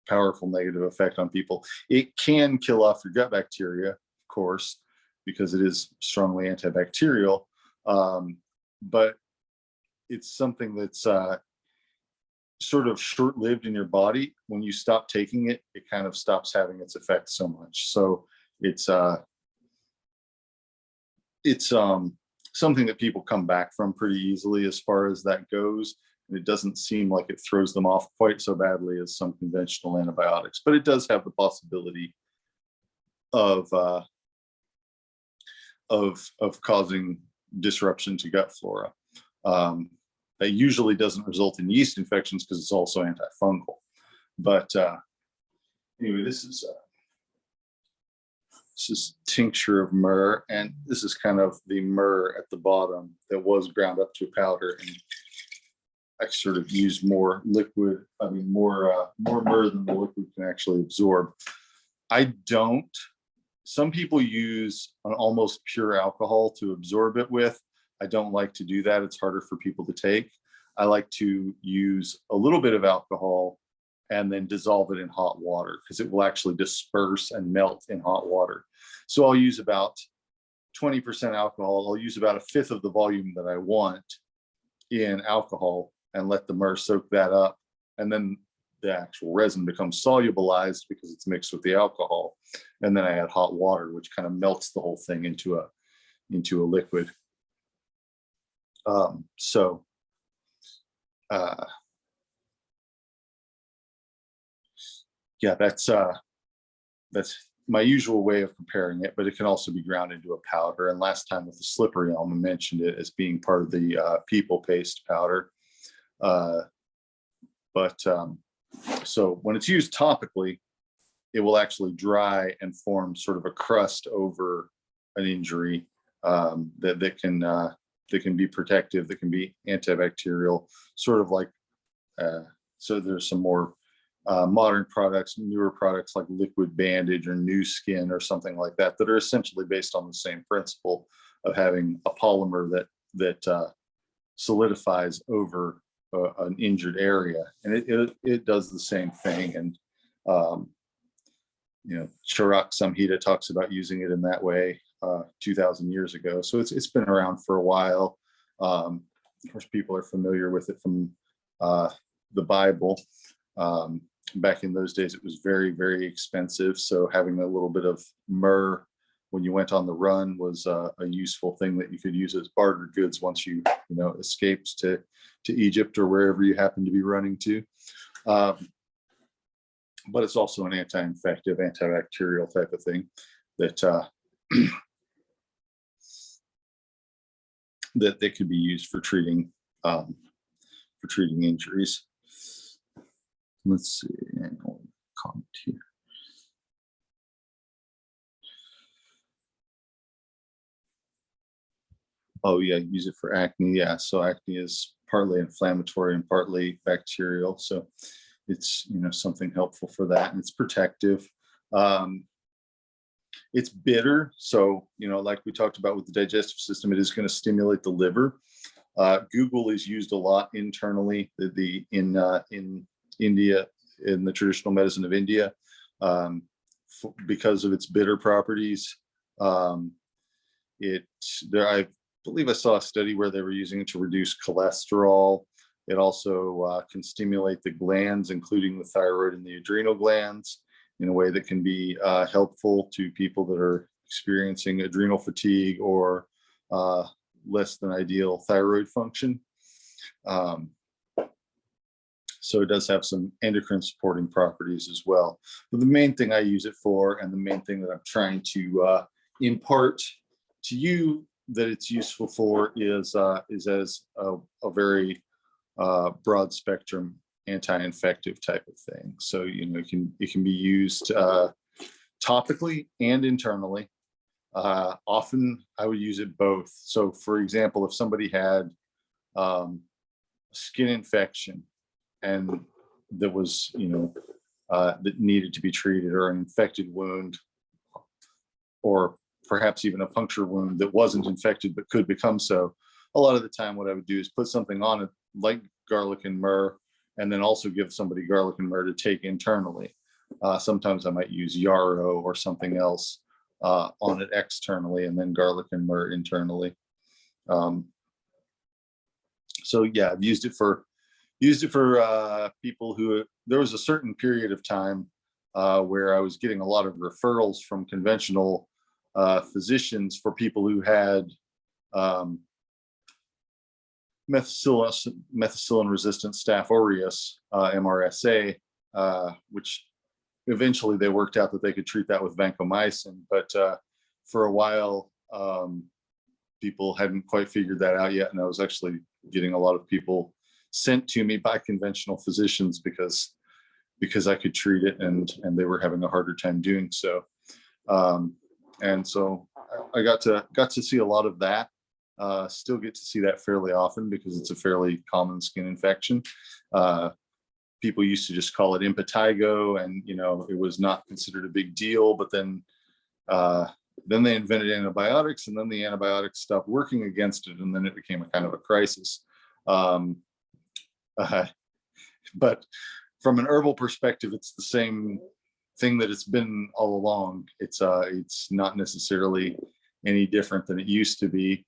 A: powerful negative effect on people. It can kill off your gut bacteria, of course, because it is strongly antibacterial, but it's something that's sort of short-lived in your body. When you stop taking it, it kind of stops having its effect so much. So it's something that people come back from pretty easily as far as that goes. And it doesn't seem like it throws them off quite so badly as some conventional antibiotics, but it does have the possibility of causing disruption to gut flora. That usually doesn't result in yeast infections because it's also antifungal. But anyway, this is tincture of myrrh, and this is kind of the myrrh at the bottom that was ground up to a powder, and I sort of use more liquid. I mean, more myrrh than the liquid can actually absorb. I don't. Some people use an almost pure alcohol to absorb it with. I don't like to do that. It's harder for people to take. I like to use a little bit of alcohol and then dissolve it in hot water because it will actually disperse and melt in hot water. So I'll use about 20% alcohol. I'll use about a fifth of the volume that I want in alcohol and let the myrrh soak that up. And then the actual resin becomes solubilized because it's mixed with the alcohol. And then I add hot water, which kind of melts the whole thing into a liquid. Yeah, that's my usual way of comparing it, but it can also be ground into a powder. And last time with the slippery elm, I mentioned it as being part of the people paste powder. So when it's used topically, it will actually dry and form sort of a crust over an injury that can be protective, that can be antibacterial, sort of like, so there's some more modern products, newer products like liquid bandage or new skin or something like that, that are essentially based on the same principle of having a polymer that solidifies over an injured area. And it does the same thing. And, Chirag Samhita talks about using it in that way 2,000 years ago. So it's been around for a while. Of course, people are familiar with it from the Bible. Back in those days, it was very, very expensive. So having a little bit of myrrh when you went on the run was a useful thing that you could use as barter goods once you escaped to Egypt or wherever you happen to be running to. But it's also an anti-infective, antibacterial type of thing that that could be used for treating injuries. Let's see, comment here. Oh yeah, use it for acne. Yeah, so acne is partly inflammatory and partly bacterial. So it's something helpful for that, and it's protective. It's bitter, so like we talked about with the digestive system, it is going to stimulate the liver. Google is used a lot internally. In India, in the traditional medicine of India, because of its bitter properties. I believe I saw a study where they were using it to reduce cholesterol. It also can stimulate the glands, including the thyroid and the adrenal glands, in a way that can be helpful to people that are experiencing adrenal fatigue or less than ideal thyroid function. So it does have some endocrine supporting properties as well. But the main thing I use it for, and the main thing that I'm trying to impart to you that it's useful for, is as a very broad spectrum anti-infective type of thing. So it can be used topically and internally. Often I would use it both. So for example, if somebody had skin infection and that was that needed to be treated, or an infected wound, or perhaps even a puncture wound that wasn't infected but could become so, a lot of the time what I would do is put something on it like garlic and myrrh, and then also give somebody garlic and myrrh to take internally. Sometimes I might use yarrow or something else on it externally, and then garlic and myrrh internally. So yeah, I've used it for people who, there was a certain period of time where I was getting a lot of referrals from conventional physicians for people who had methicillin resistant Staph aureus, MRSA, which eventually they worked out that they could treat that with vancomycin. But for a while, people hadn't quite figured that out yet. And I was actually getting a lot of people sent to me by conventional physicians because I could treat it, and they were having a harder time doing so. And so I got to see a lot of that. Still get to see that fairly often because it's a fairly common skin infection. People used to just call it impetigo, and it was not considered a big deal. But then they invented antibiotics, and then the antibiotics stopped working against it, and then it became a kind of a crisis. But from an herbal perspective, it's the same thing that it's been all along. It's not necessarily any different than it used to be.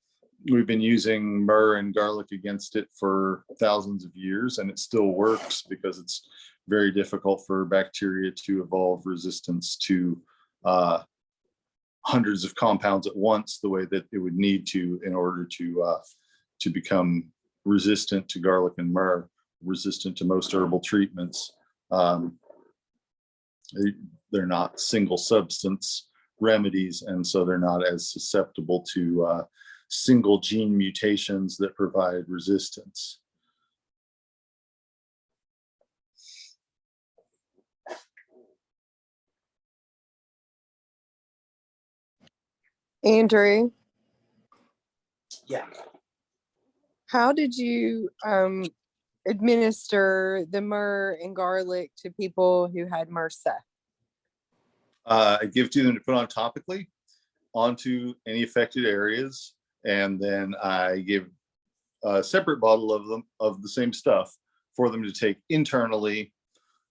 A: We've been using myrrh and garlic against it for thousands of years, and it still works because it's very difficult for bacteria to evolve resistance to hundreds of compounds at once, the way that it would need to in order to become resistant to garlic and myrrh, resistant to most herbal treatments. They're not single substance remedies, and so they're not as susceptible to single gene mutations that provide resistance.
B: Andrew?
C: Yeah.
B: How did you administer the myrrh and garlic to people who had MRSA?
A: I give to them to put on topically onto any affected areas, and then I give a separate bottle of the same stuff for them to take internally,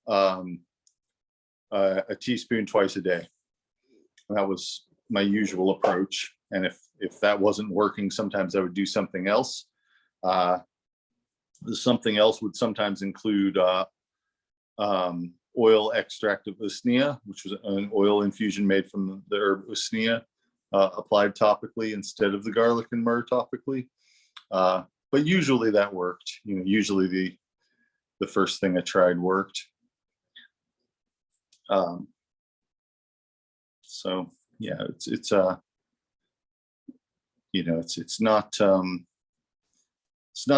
A: a teaspoon twice a day. That was my usual approach. And if that wasn't working, sometimes I would do something else. Something else would sometimes include oil extract of Usnea, which was an oil infusion made from the herb Usnea, applied topically instead of the garlic and myrrh topically. But usually that worked. Usually the first thing I tried worked. So yeah, it's not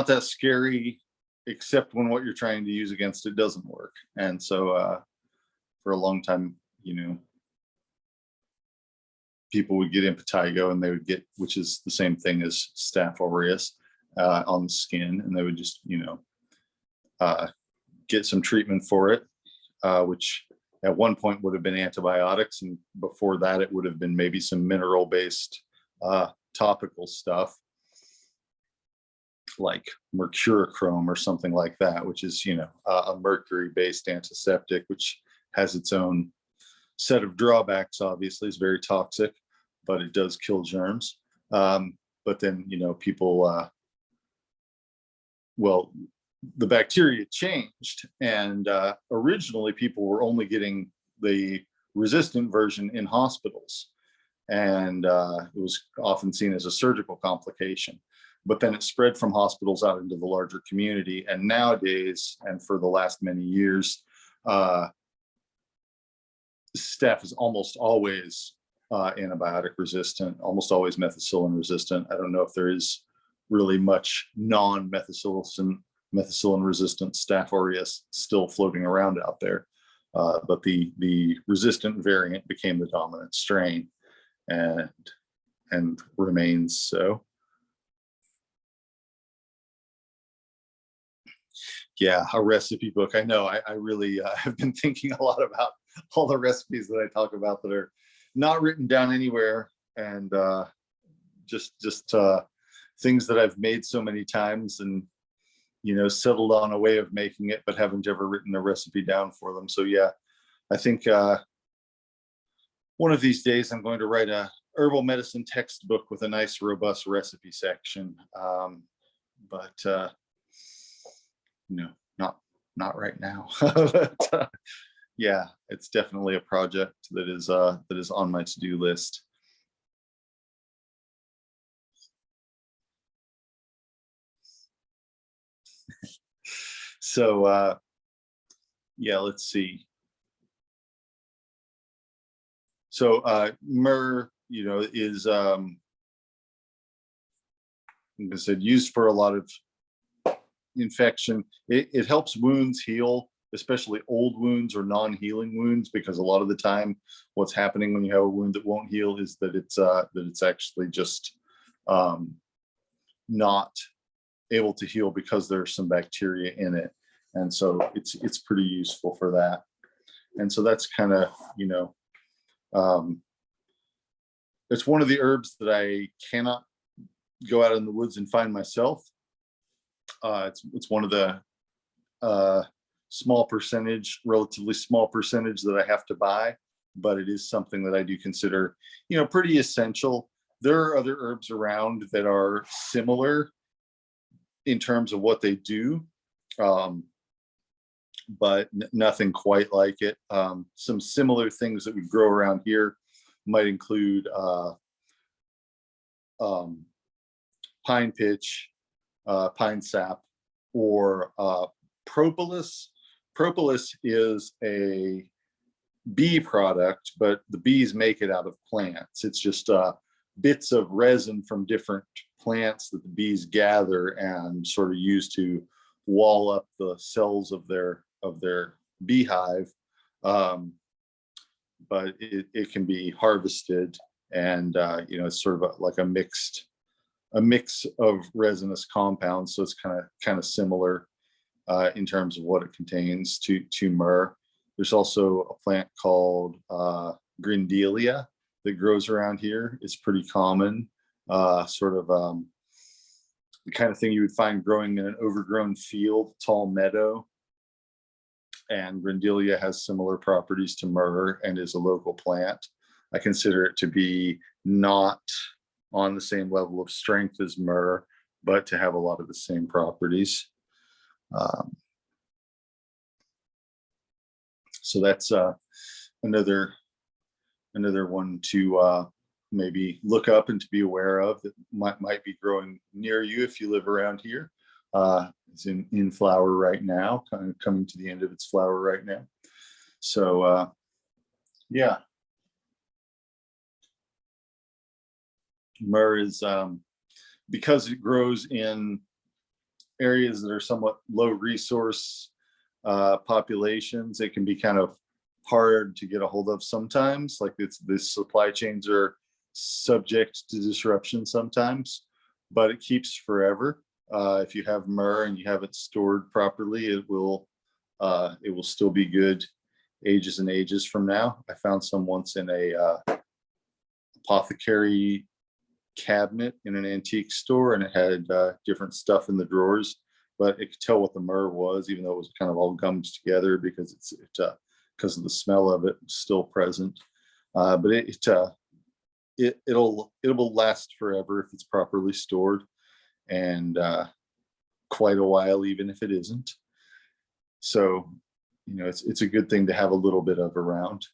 A: that scary, except when what you're trying to use against it doesn't work. And so for a long time, people would get impetigo, and they would get, which is the same thing as Staph aureus, on the skin, and they would just get some treatment for it, which at one point would have been antibiotics, and before that it would have been maybe some mineral based topical stuff like mercurochrome or something like that, which is a mercury based antiseptic, which has its own set of drawbacks. Obviously, it's very toxic, but it does kill germs. But then people the bacteria changed, and originally people were only getting the resistant version in hospitals, and it was often seen as a surgical complication. But then it spread from hospitals out into the larger community, and nowadays, and for the last many years, staph is almost always antibiotic resistant, almost always methicillin resistant. I don't know if there is really much non-methicillin resistant Staph aureus still floating around out there, but the resistant variant became the dominant strain, and remains so. Yeah, a recipe book. I know I really have been thinking a lot about all the recipes that I talk about that are not written down anywhere, and just things that I've made so many times, and settled on a way of making it, but haven't ever written a recipe down for them. So yeah, I think one of these days I'm going to write a herbal medicine textbook with a nice robust recipe section. But not right now. But, yeah, it's definitely a project that is on my to-do list. So yeah, let's see. So myrrh, is like I said, used for a lot of infection. It helps wounds heal, especially old wounds or non-healing wounds, because a lot of the time what's happening when you have a wound that won't heal is that it's actually just not able to heal because there's some bacteria in it. And so it's pretty useful for that. And so that's kind of, it's one of the herbs that I cannot go out in the woods and find myself. It's one of the relatively small percentage that I have to buy, but it is something that I do consider, pretty essential. There are other herbs around that are similar in terms of what they do, but nothing quite like it. Some similar things that would grow around here might include pine pitch, pine sap, or propolis. Propolis is a bee product, but the bees make it out of plants. It's just bits of resin from different plants that the bees gather and sort of use to wall up the cells of their beehive. But it can be harvested, and it's sort of like a mix of resinous compounds. So it's kind of similar in terms of what it contains to myrrh. There's also a plant called Grindelia that grows around here. It's pretty common, sort of the kind of thing you would find growing in an overgrown field, tall meadow. And Grindelia has similar properties to myrrh and is a local plant. I consider it to be not on the same level of strength as myrrh, but to have a lot of the same properties. So that's another one to maybe look up and to be aware of that might be growing near you if you live around here. It's in flower right now, kind of coming to the end of its flower right now. So yeah, myrrh is because it grows in areas that are somewhat low resource populations, it can be kind of hard to get a hold of sometimes. Like the supply chains are subject to disruption sometimes, but it keeps forever. If you have myrrh and you have it stored properly, it will still be good ages and ages from now. I found some once in a apothecary cabinet in an antique store, and it had different stuff in the drawers, but it could tell what the myrrh was, even though it was kind of all gummed together, because because of the smell of it was still present. But it will last forever if it's properly stored, and quite a while even if it isn't. So it's a good thing to have a little bit of around.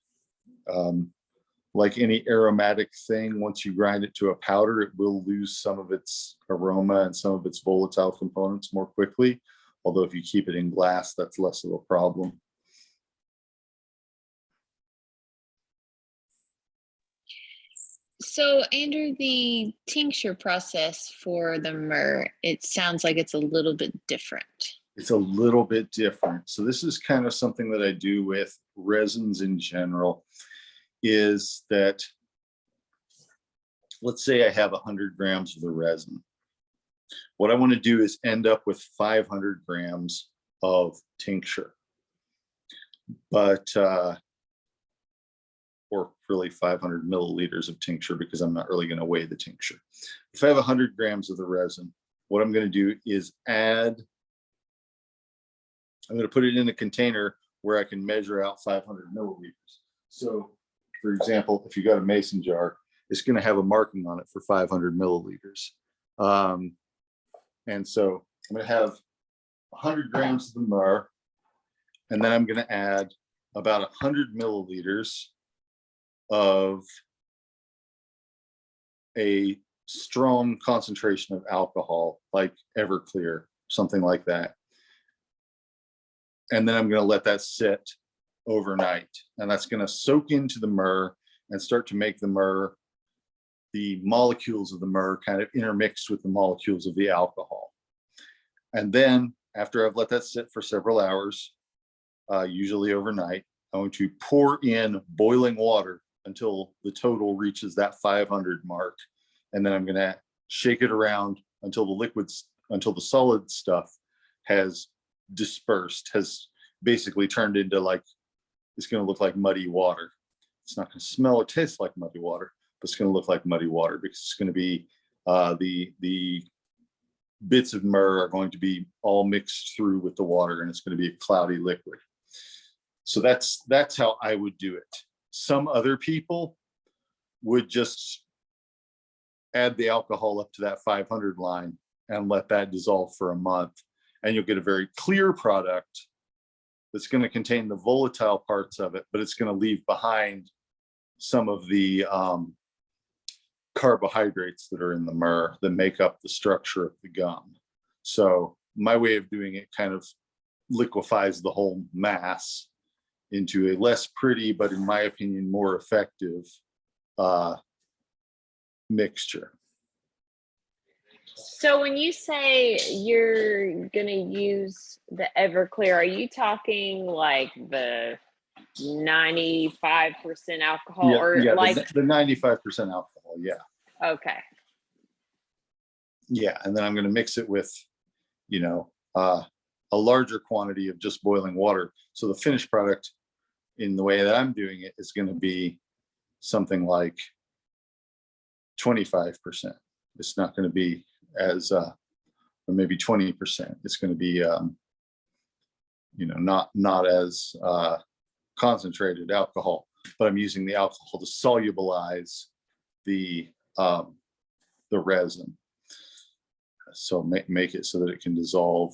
A: Like any aromatic thing, once you grind it to a powder, it will lose some of its aroma and some of its volatile components more quickly. Although if you keep it in glass, that's less of a problem.
D: So, Andrew, the tincture process for the myrrh, it sounds like it's a little bit different.
A: It's a little bit different. So this is kind of something that I do with resins in general, is that, let's say I have 100 grams of the resin. What I want to do is end up with 500 grams of tincture, but or really 500 milliliters of tincture, because I'm not really going to weigh the tincture. If I have 100 grams of the resin, what I'm going to do is add I'm going to put it in a container where I can measure out 500 milliliters. So for example, if you got a mason jar, it's going to have a marking on it for 500 milliliters. And so I'm going to have 100 grams of the myrrh, and then I'm going to add about 100 milliliters of a strong concentration of alcohol, like Everclear, something like that. And then I'm going to let that sit overnight, and that's going to soak into the myrrh and start to make the myrrh, the molecules of the myrrh kind of intermixed with the molecules of the alcohol. And then after I've let that sit for several hours, usually overnight, I'm going to pour in boiling water until the total reaches that 500 mark. And then I'm going to shake it around until the solid stuff has dispersed, has basically turned into, like, it's going to look like muddy water. It's not going to smell or taste like muddy water, but it's going to look like muddy water, because it's going to be the bits of myrrh are going to be all mixed through with the water, and it's going to be a cloudy liquid. So that's how I would do it. Some other people would just add the alcohol up to that 500 line and let that dissolve for a month, and you'll get a very clear product that's going to contain the volatile parts of it, but it's going to leave behind some of the carbohydrates that are in the myrrh that make up the structure of the gum. So my way of doing it kind of liquefies the whole mass into a less pretty, but in my opinion, more effective mixture.
D: So when you say you're going to use the Everclear, are you talking like the 95% alcohol or like
A: the 95% alcohol? Yeah.
D: Okay.
A: Yeah, and then I'm going to mix it with, a larger quantity of just boiling water. So the finished product, in the way that I'm doing it, is going to be something like 25%. It's not going to be as, or maybe 20%. It's going to be, not as concentrated alcohol, but I'm using the alcohol to solubilize the resin. So make it so that it can dissolve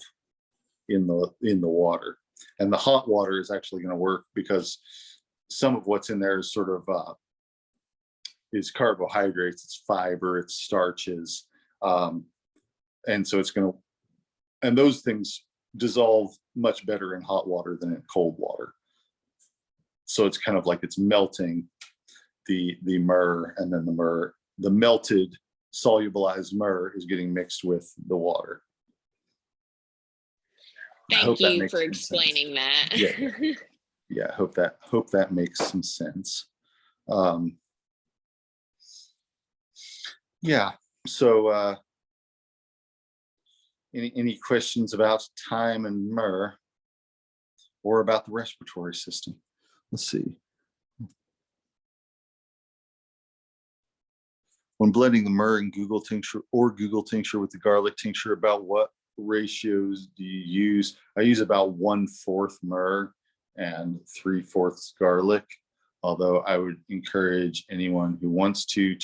A: in the water. And the hot water is actually going to work, because some of what's in there is sort of is carbohydrates, it's fiber, it's starches, and so it's going to, and those things dissolve much better in hot water than in cold water. So it's kind of like it's melting the myrrh, and then the melted solubilized myrrh is getting mixed with the water.
D: Thank you for explaining that.
A: Yeah, hope that makes some sense. Yeah, so any questions about thyme and myrrh, or about the respiratory system? Let's see. When blending the myrrh and Google tincture with the garlic tincture, about what ratios do you use? I use about 1/4 myrrh and 3/4 garlic. Although I would encourage anyone who wants to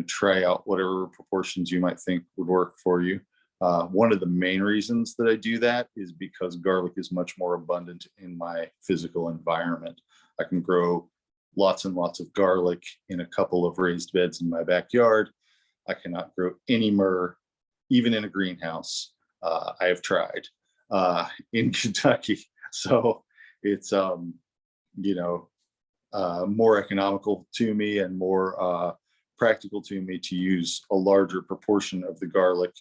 A: try out whatever proportions you might think would work for you. One of the main reasons that I do that is because garlic is much more abundant in my physical environment. I can grow lots and lots of garlic in a couple of raised beds in my backyard. I cannot grow any myrrh, even in a greenhouse. I have tried in Kentucky. So it's, more economical to me and more practical to me to use a larger proportion of the garlic,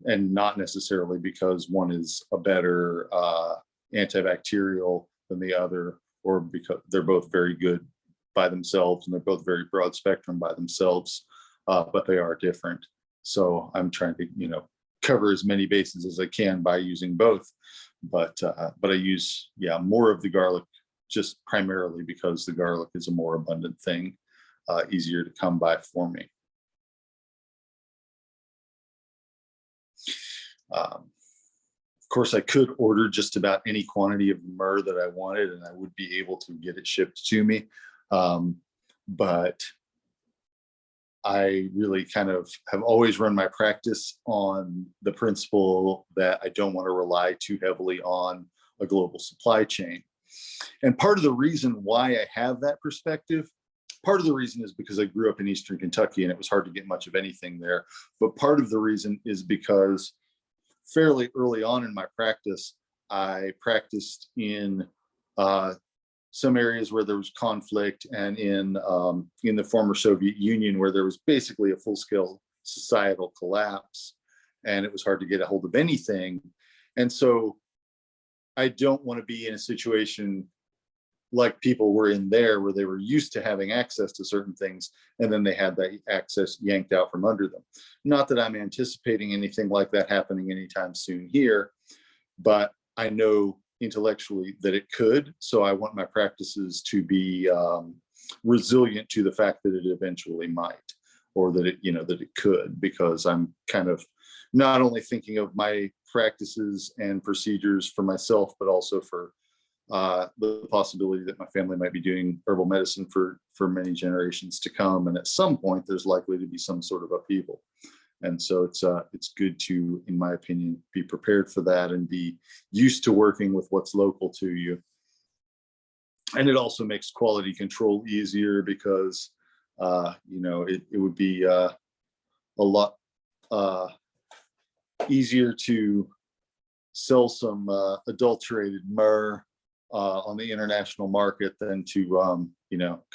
A: and not necessarily because one is a better antibacterial than the other, or because they're both very good by themselves, and they're both very broad spectrum by themselves, but they are different. So I'm trying to, cover as many bases as I can by using both, but I use, more of the garlic, just primarily because the garlic is a more abundant thing, easier to come by for me. Of course, I could order just about any quantity of myrrh that I wanted, and I would be able to get it shipped to me. But I really kind of have always run my practice on the principle that I don't want to rely too heavily on a global supply chain. And part of the reason why I have that perspective, part of the reason is because I grew up in Eastern Kentucky and it was hard to get much of anything there. But part of the reason is because fairly early on in my practice, I practiced in some areas where there was conflict, and in the former Soviet Union, where there was basically a full-scale societal collapse, and it was hard to get a hold of anything. And so I don't want to be in a situation like people were in there, where they were used to having access to certain things, and then they had that access yanked out from under them. Not that I'm anticipating anything like that happening anytime soon here, but I know intellectually that it could. So I want my practices to be resilient to the fact that it eventually might, or that it, that it could, because I'm kind of not only thinking of my practices and procedures for myself, but also for the possibility that my family might be doing herbal medicine for many generations to come. And at some point, there's likely to be some sort of upheaval. And so it's good to, in my opinion, be prepared for that and be used to working with what's local to you. And it also makes quality control easier, because it would be a lot easier to sell some adulterated myrrh on the international market than to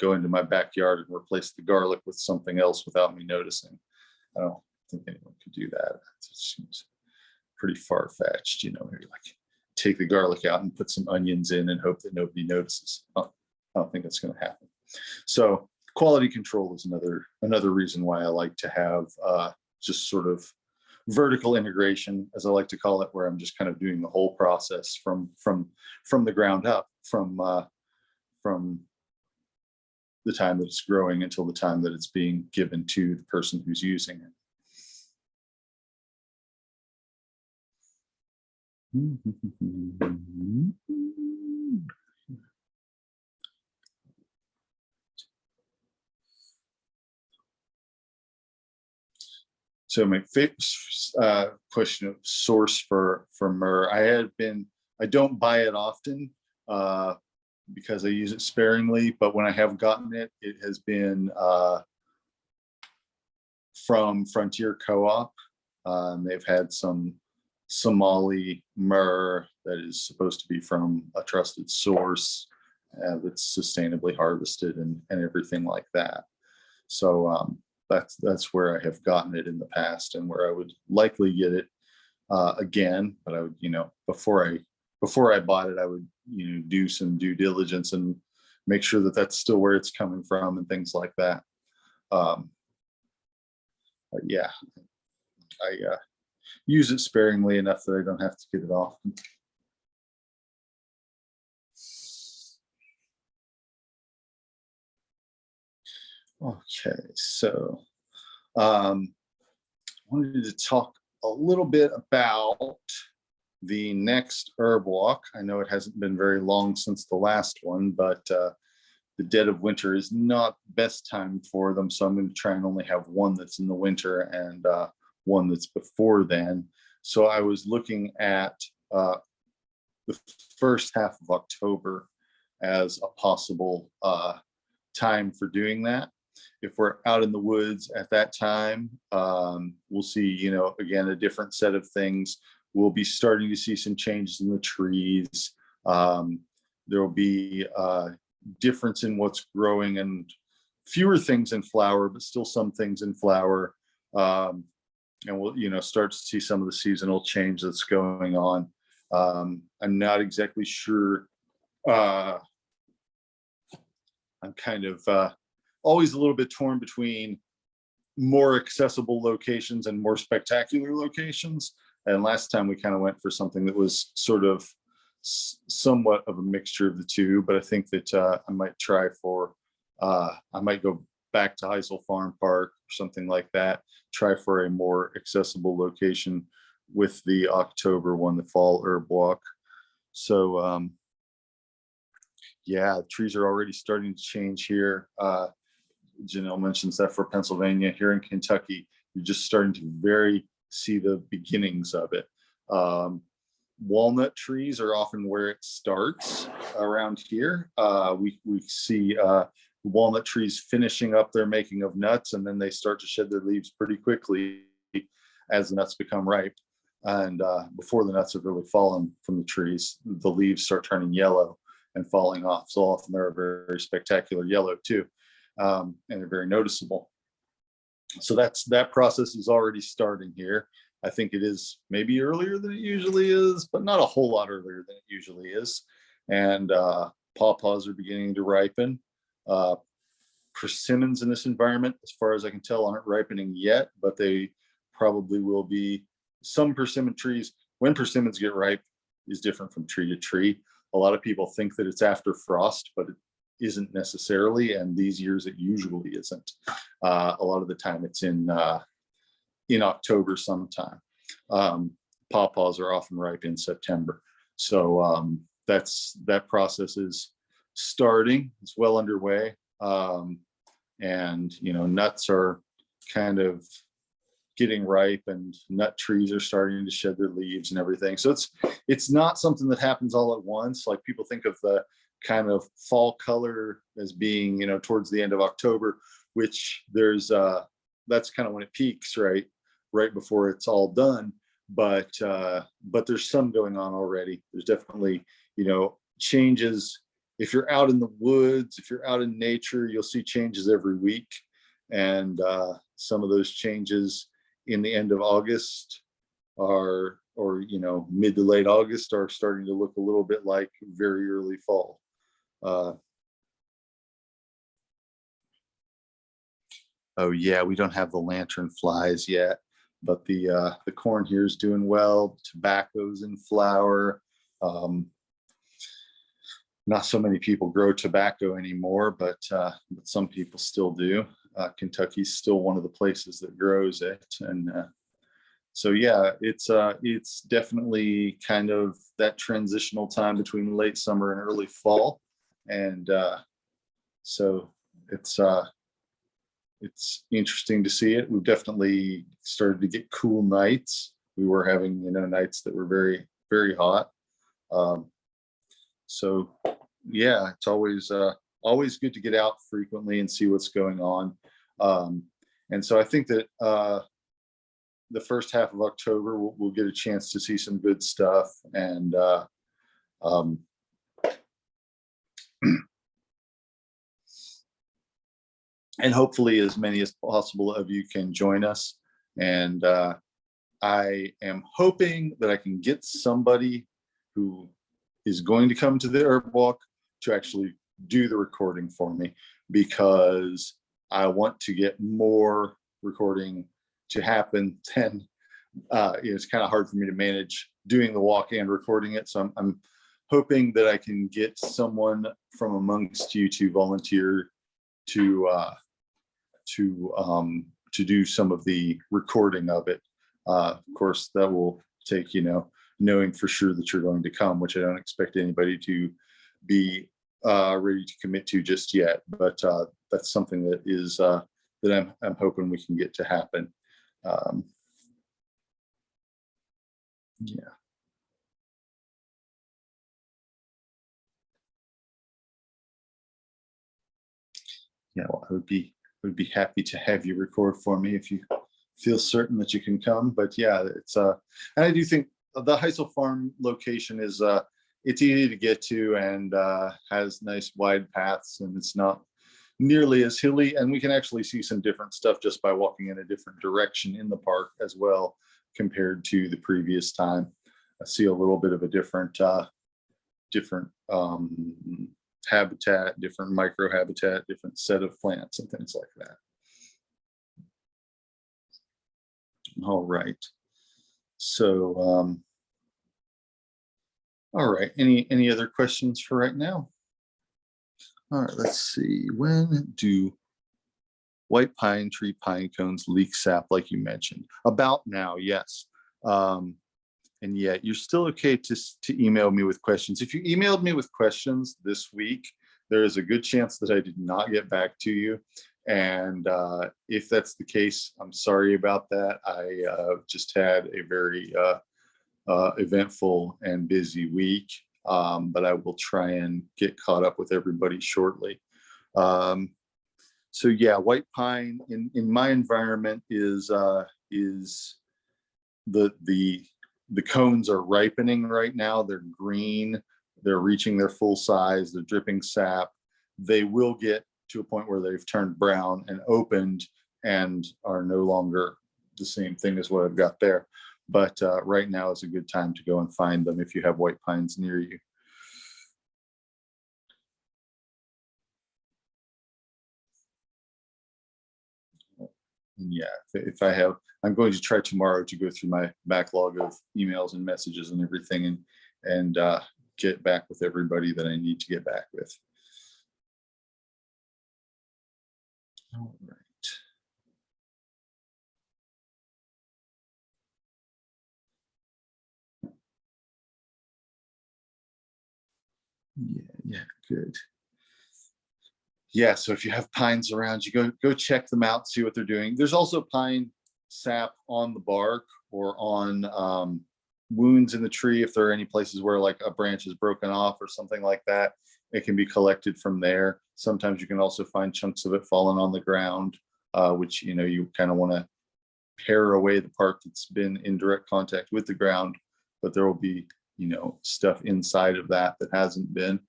A: go into my backyard and replace the garlic with something else without me noticing. I don't think anyone could do that. It seems pretty far-fetched, like take the garlic out and put some onions in and hope that nobody notices. I don't think that's going to happen. So quality control is another reason why I like to have just sort of vertical integration, as I like to call it, where I'm just kind of doing the whole process from the ground up, from the time that it's growing until the time that it's being given to the person who's using it. So my question of source for myrrh, I don't buy it often because I use it sparingly, but when I have gotten it, it has been from Frontier Co-op. They've had some Somali myrrh that is supposed to be from a trusted source that's sustainably harvested and everything like that. So that's where I have gotten it in the past, and where I would likely get it again. But I would, before I bought it, I would, do some due diligence and make sure that that's still where it's coming from and things like that. But yeah, I use it sparingly enough that I don't have to get it often. Okay, so wanted to talk a little bit about the next herb walk. I know it hasn't been very long since the last one, but the dead of winter is not the best time for them. So I'm going to try and only have one that's in the winter and one that's before then. So I was looking at the first half of October as a possible time for doing that. If we're out in the woods at that time, we'll see, again, a different set of things. We'll be starting to see some changes in the trees. There will be a difference in what's growing and fewer things in flower, but still some things in flower. And we'll, start to see some of the seasonal change that's going on. I'm not exactly sure. I'm kind of always a little bit torn between more accessible locations and more spectacular locations. And last time we kind of went for something that was sort of somewhat of a mixture of the two, but I think that I might try for, I might go back to Heisel Farm Park or something like that, try for a more accessible location with the October one, the fall herb walk. So yeah, trees are already starting to change here. Janelle mentions that for Pennsylvania. Here in Kentucky, you're just starting to see the beginnings of it. Walnut trees are often where it starts around here. We see walnut trees finishing up their making of nuts, and then they start to shed their leaves pretty quickly as the nuts become ripe. And before the nuts have really fallen from the trees, the leaves start turning yellow and falling off. So often they're a very, very spectacular yellow too, and they're very noticeable. So that process is already starting here. I think it is maybe earlier than it usually is, but not a whole lot earlier than it usually is. And pawpaws are beginning to ripen. Persimmons in this environment, as far as I can tell, aren't ripening yet, but they probably will be. Some persimmon trees, when persimmons get ripe, is different from tree to tree. A lot of people think that it's after frost, but it isn't necessarily. And these years it usually isn't. A lot of the time it's in October sometime. Pawpaws are often ripe in September. So that process is starting. It's well underway. And nuts are kind of getting ripe, and nut trees are starting to shed their leaves and everything. So it's not something that happens all at once. Like people think of the kind of fall color as being, towards the end of October, which that's kind of when it peaks, right before it's all done. But there's some going on already. There's definitely, changes. If you're out in the woods, if you're out in nature, you'll see changes every week. And some of those changes in the end of August or mid to late August are starting to look a little bit like very early fall. Oh yeah, we don't have the lantern flies yet, but the corn here is doing well. Tobacco's in flower. Not so many people grow tobacco anymore, but some people still do. Kentucky's still one of the places that grows it, and so yeah, it's definitely kind of that transitional time between late summer and early fall, and so it's interesting to see it. We've definitely started to get cool nights. We were having nights that were very, very hot. So yeah, it's always good to get out frequently and see what's going on. And so I think that the first half of October we'll get a chance to see some good stuff, and and hopefully as many as possible of you can join us. And I am hoping that I can get somebody who is going to come to the herb walk to actually do the recording for me, because I want to get more recording to happen than it's kind of hard for me to manage doing the walk and recording it. So I'm hoping that I can get someone from amongst you to volunteer to do some of the recording of it. Of course, that will take knowing for sure that you're going to come, which I don't expect anybody to be ready to commit to just yet. But that's something that is that I'm hoping we can get to happen. Yeah. Yeah, well, I would be happy to have you record for me if you feel certain that you can come. But yeah, it's and I do think the Heisel Farm location is it's easy to get to, and has nice wide paths, and it's not nearly as hilly, and we can actually see some different stuff just by walking in a different direction in the park as well compared to the previous time. I see a little bit of a different habitat, different microhabitat, different set of plants and things like that. All right. So, all right. Any other questions for right now? All right. Let's see. When do white pine tree pine cones leak sap, like you mentioned? About now, yes. And yeah, you're still okay to email me with questions. If you emailed me with questions this week, there is a good chance that I did not get back to you. And if that's the case, I'm sorry about that. I just had a very eventful and busy week, but I will try and get caught up with everybody shortly. So yeah, white pine in my environment is the cones are ripening right now. They're green. They're reaching their full size. They're dripping sap. They will get to a point where they've turned brown and opened and are no longer the same thing as what I've got there. But right now is a good time to go and find them if you have white pines near you. And yeah, if I have, I'm going to try tomorrow to go through my backlog of emails and messages and everything and get back with everybody that I need to get back with. All right. Yeah, good. Yeah, so if you have pines around you, go check them out, see what they're doing. There's also pine sap on the bark or on wounds in the tree. If there are any places where like a branch is broken off or something like that, it can be collected from there. Sometimes you can also find chunks of it falling on the ground, which, you know, you kind of want to pare away the part that's been in direct contact with the ground, but there will be, you know, stuff inside of that that hasn't been.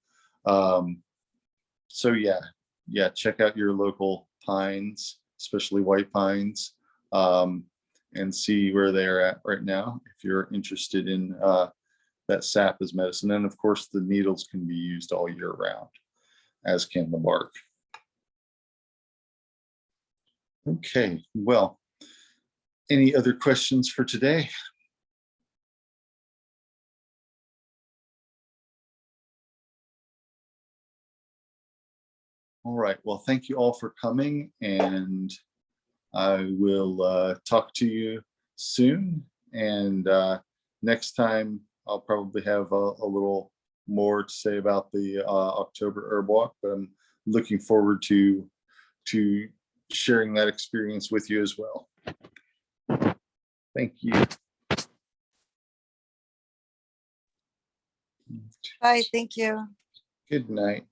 A: So yeah, check out your local pines, especially white pines, and see where they're at right now if you're interested in that sap as medicine. And of course, the needles can be used all year round, as can the bark. Okay, well, any other questions for today? All right, well, thank you all for coming, and I will talk to you soon. And next time, I'll probably have a little more to say about the October herb walk, but I'm looking forward to sharing that experience with you as well. Thank you.
B: Bye. Thank you.
A: Good night.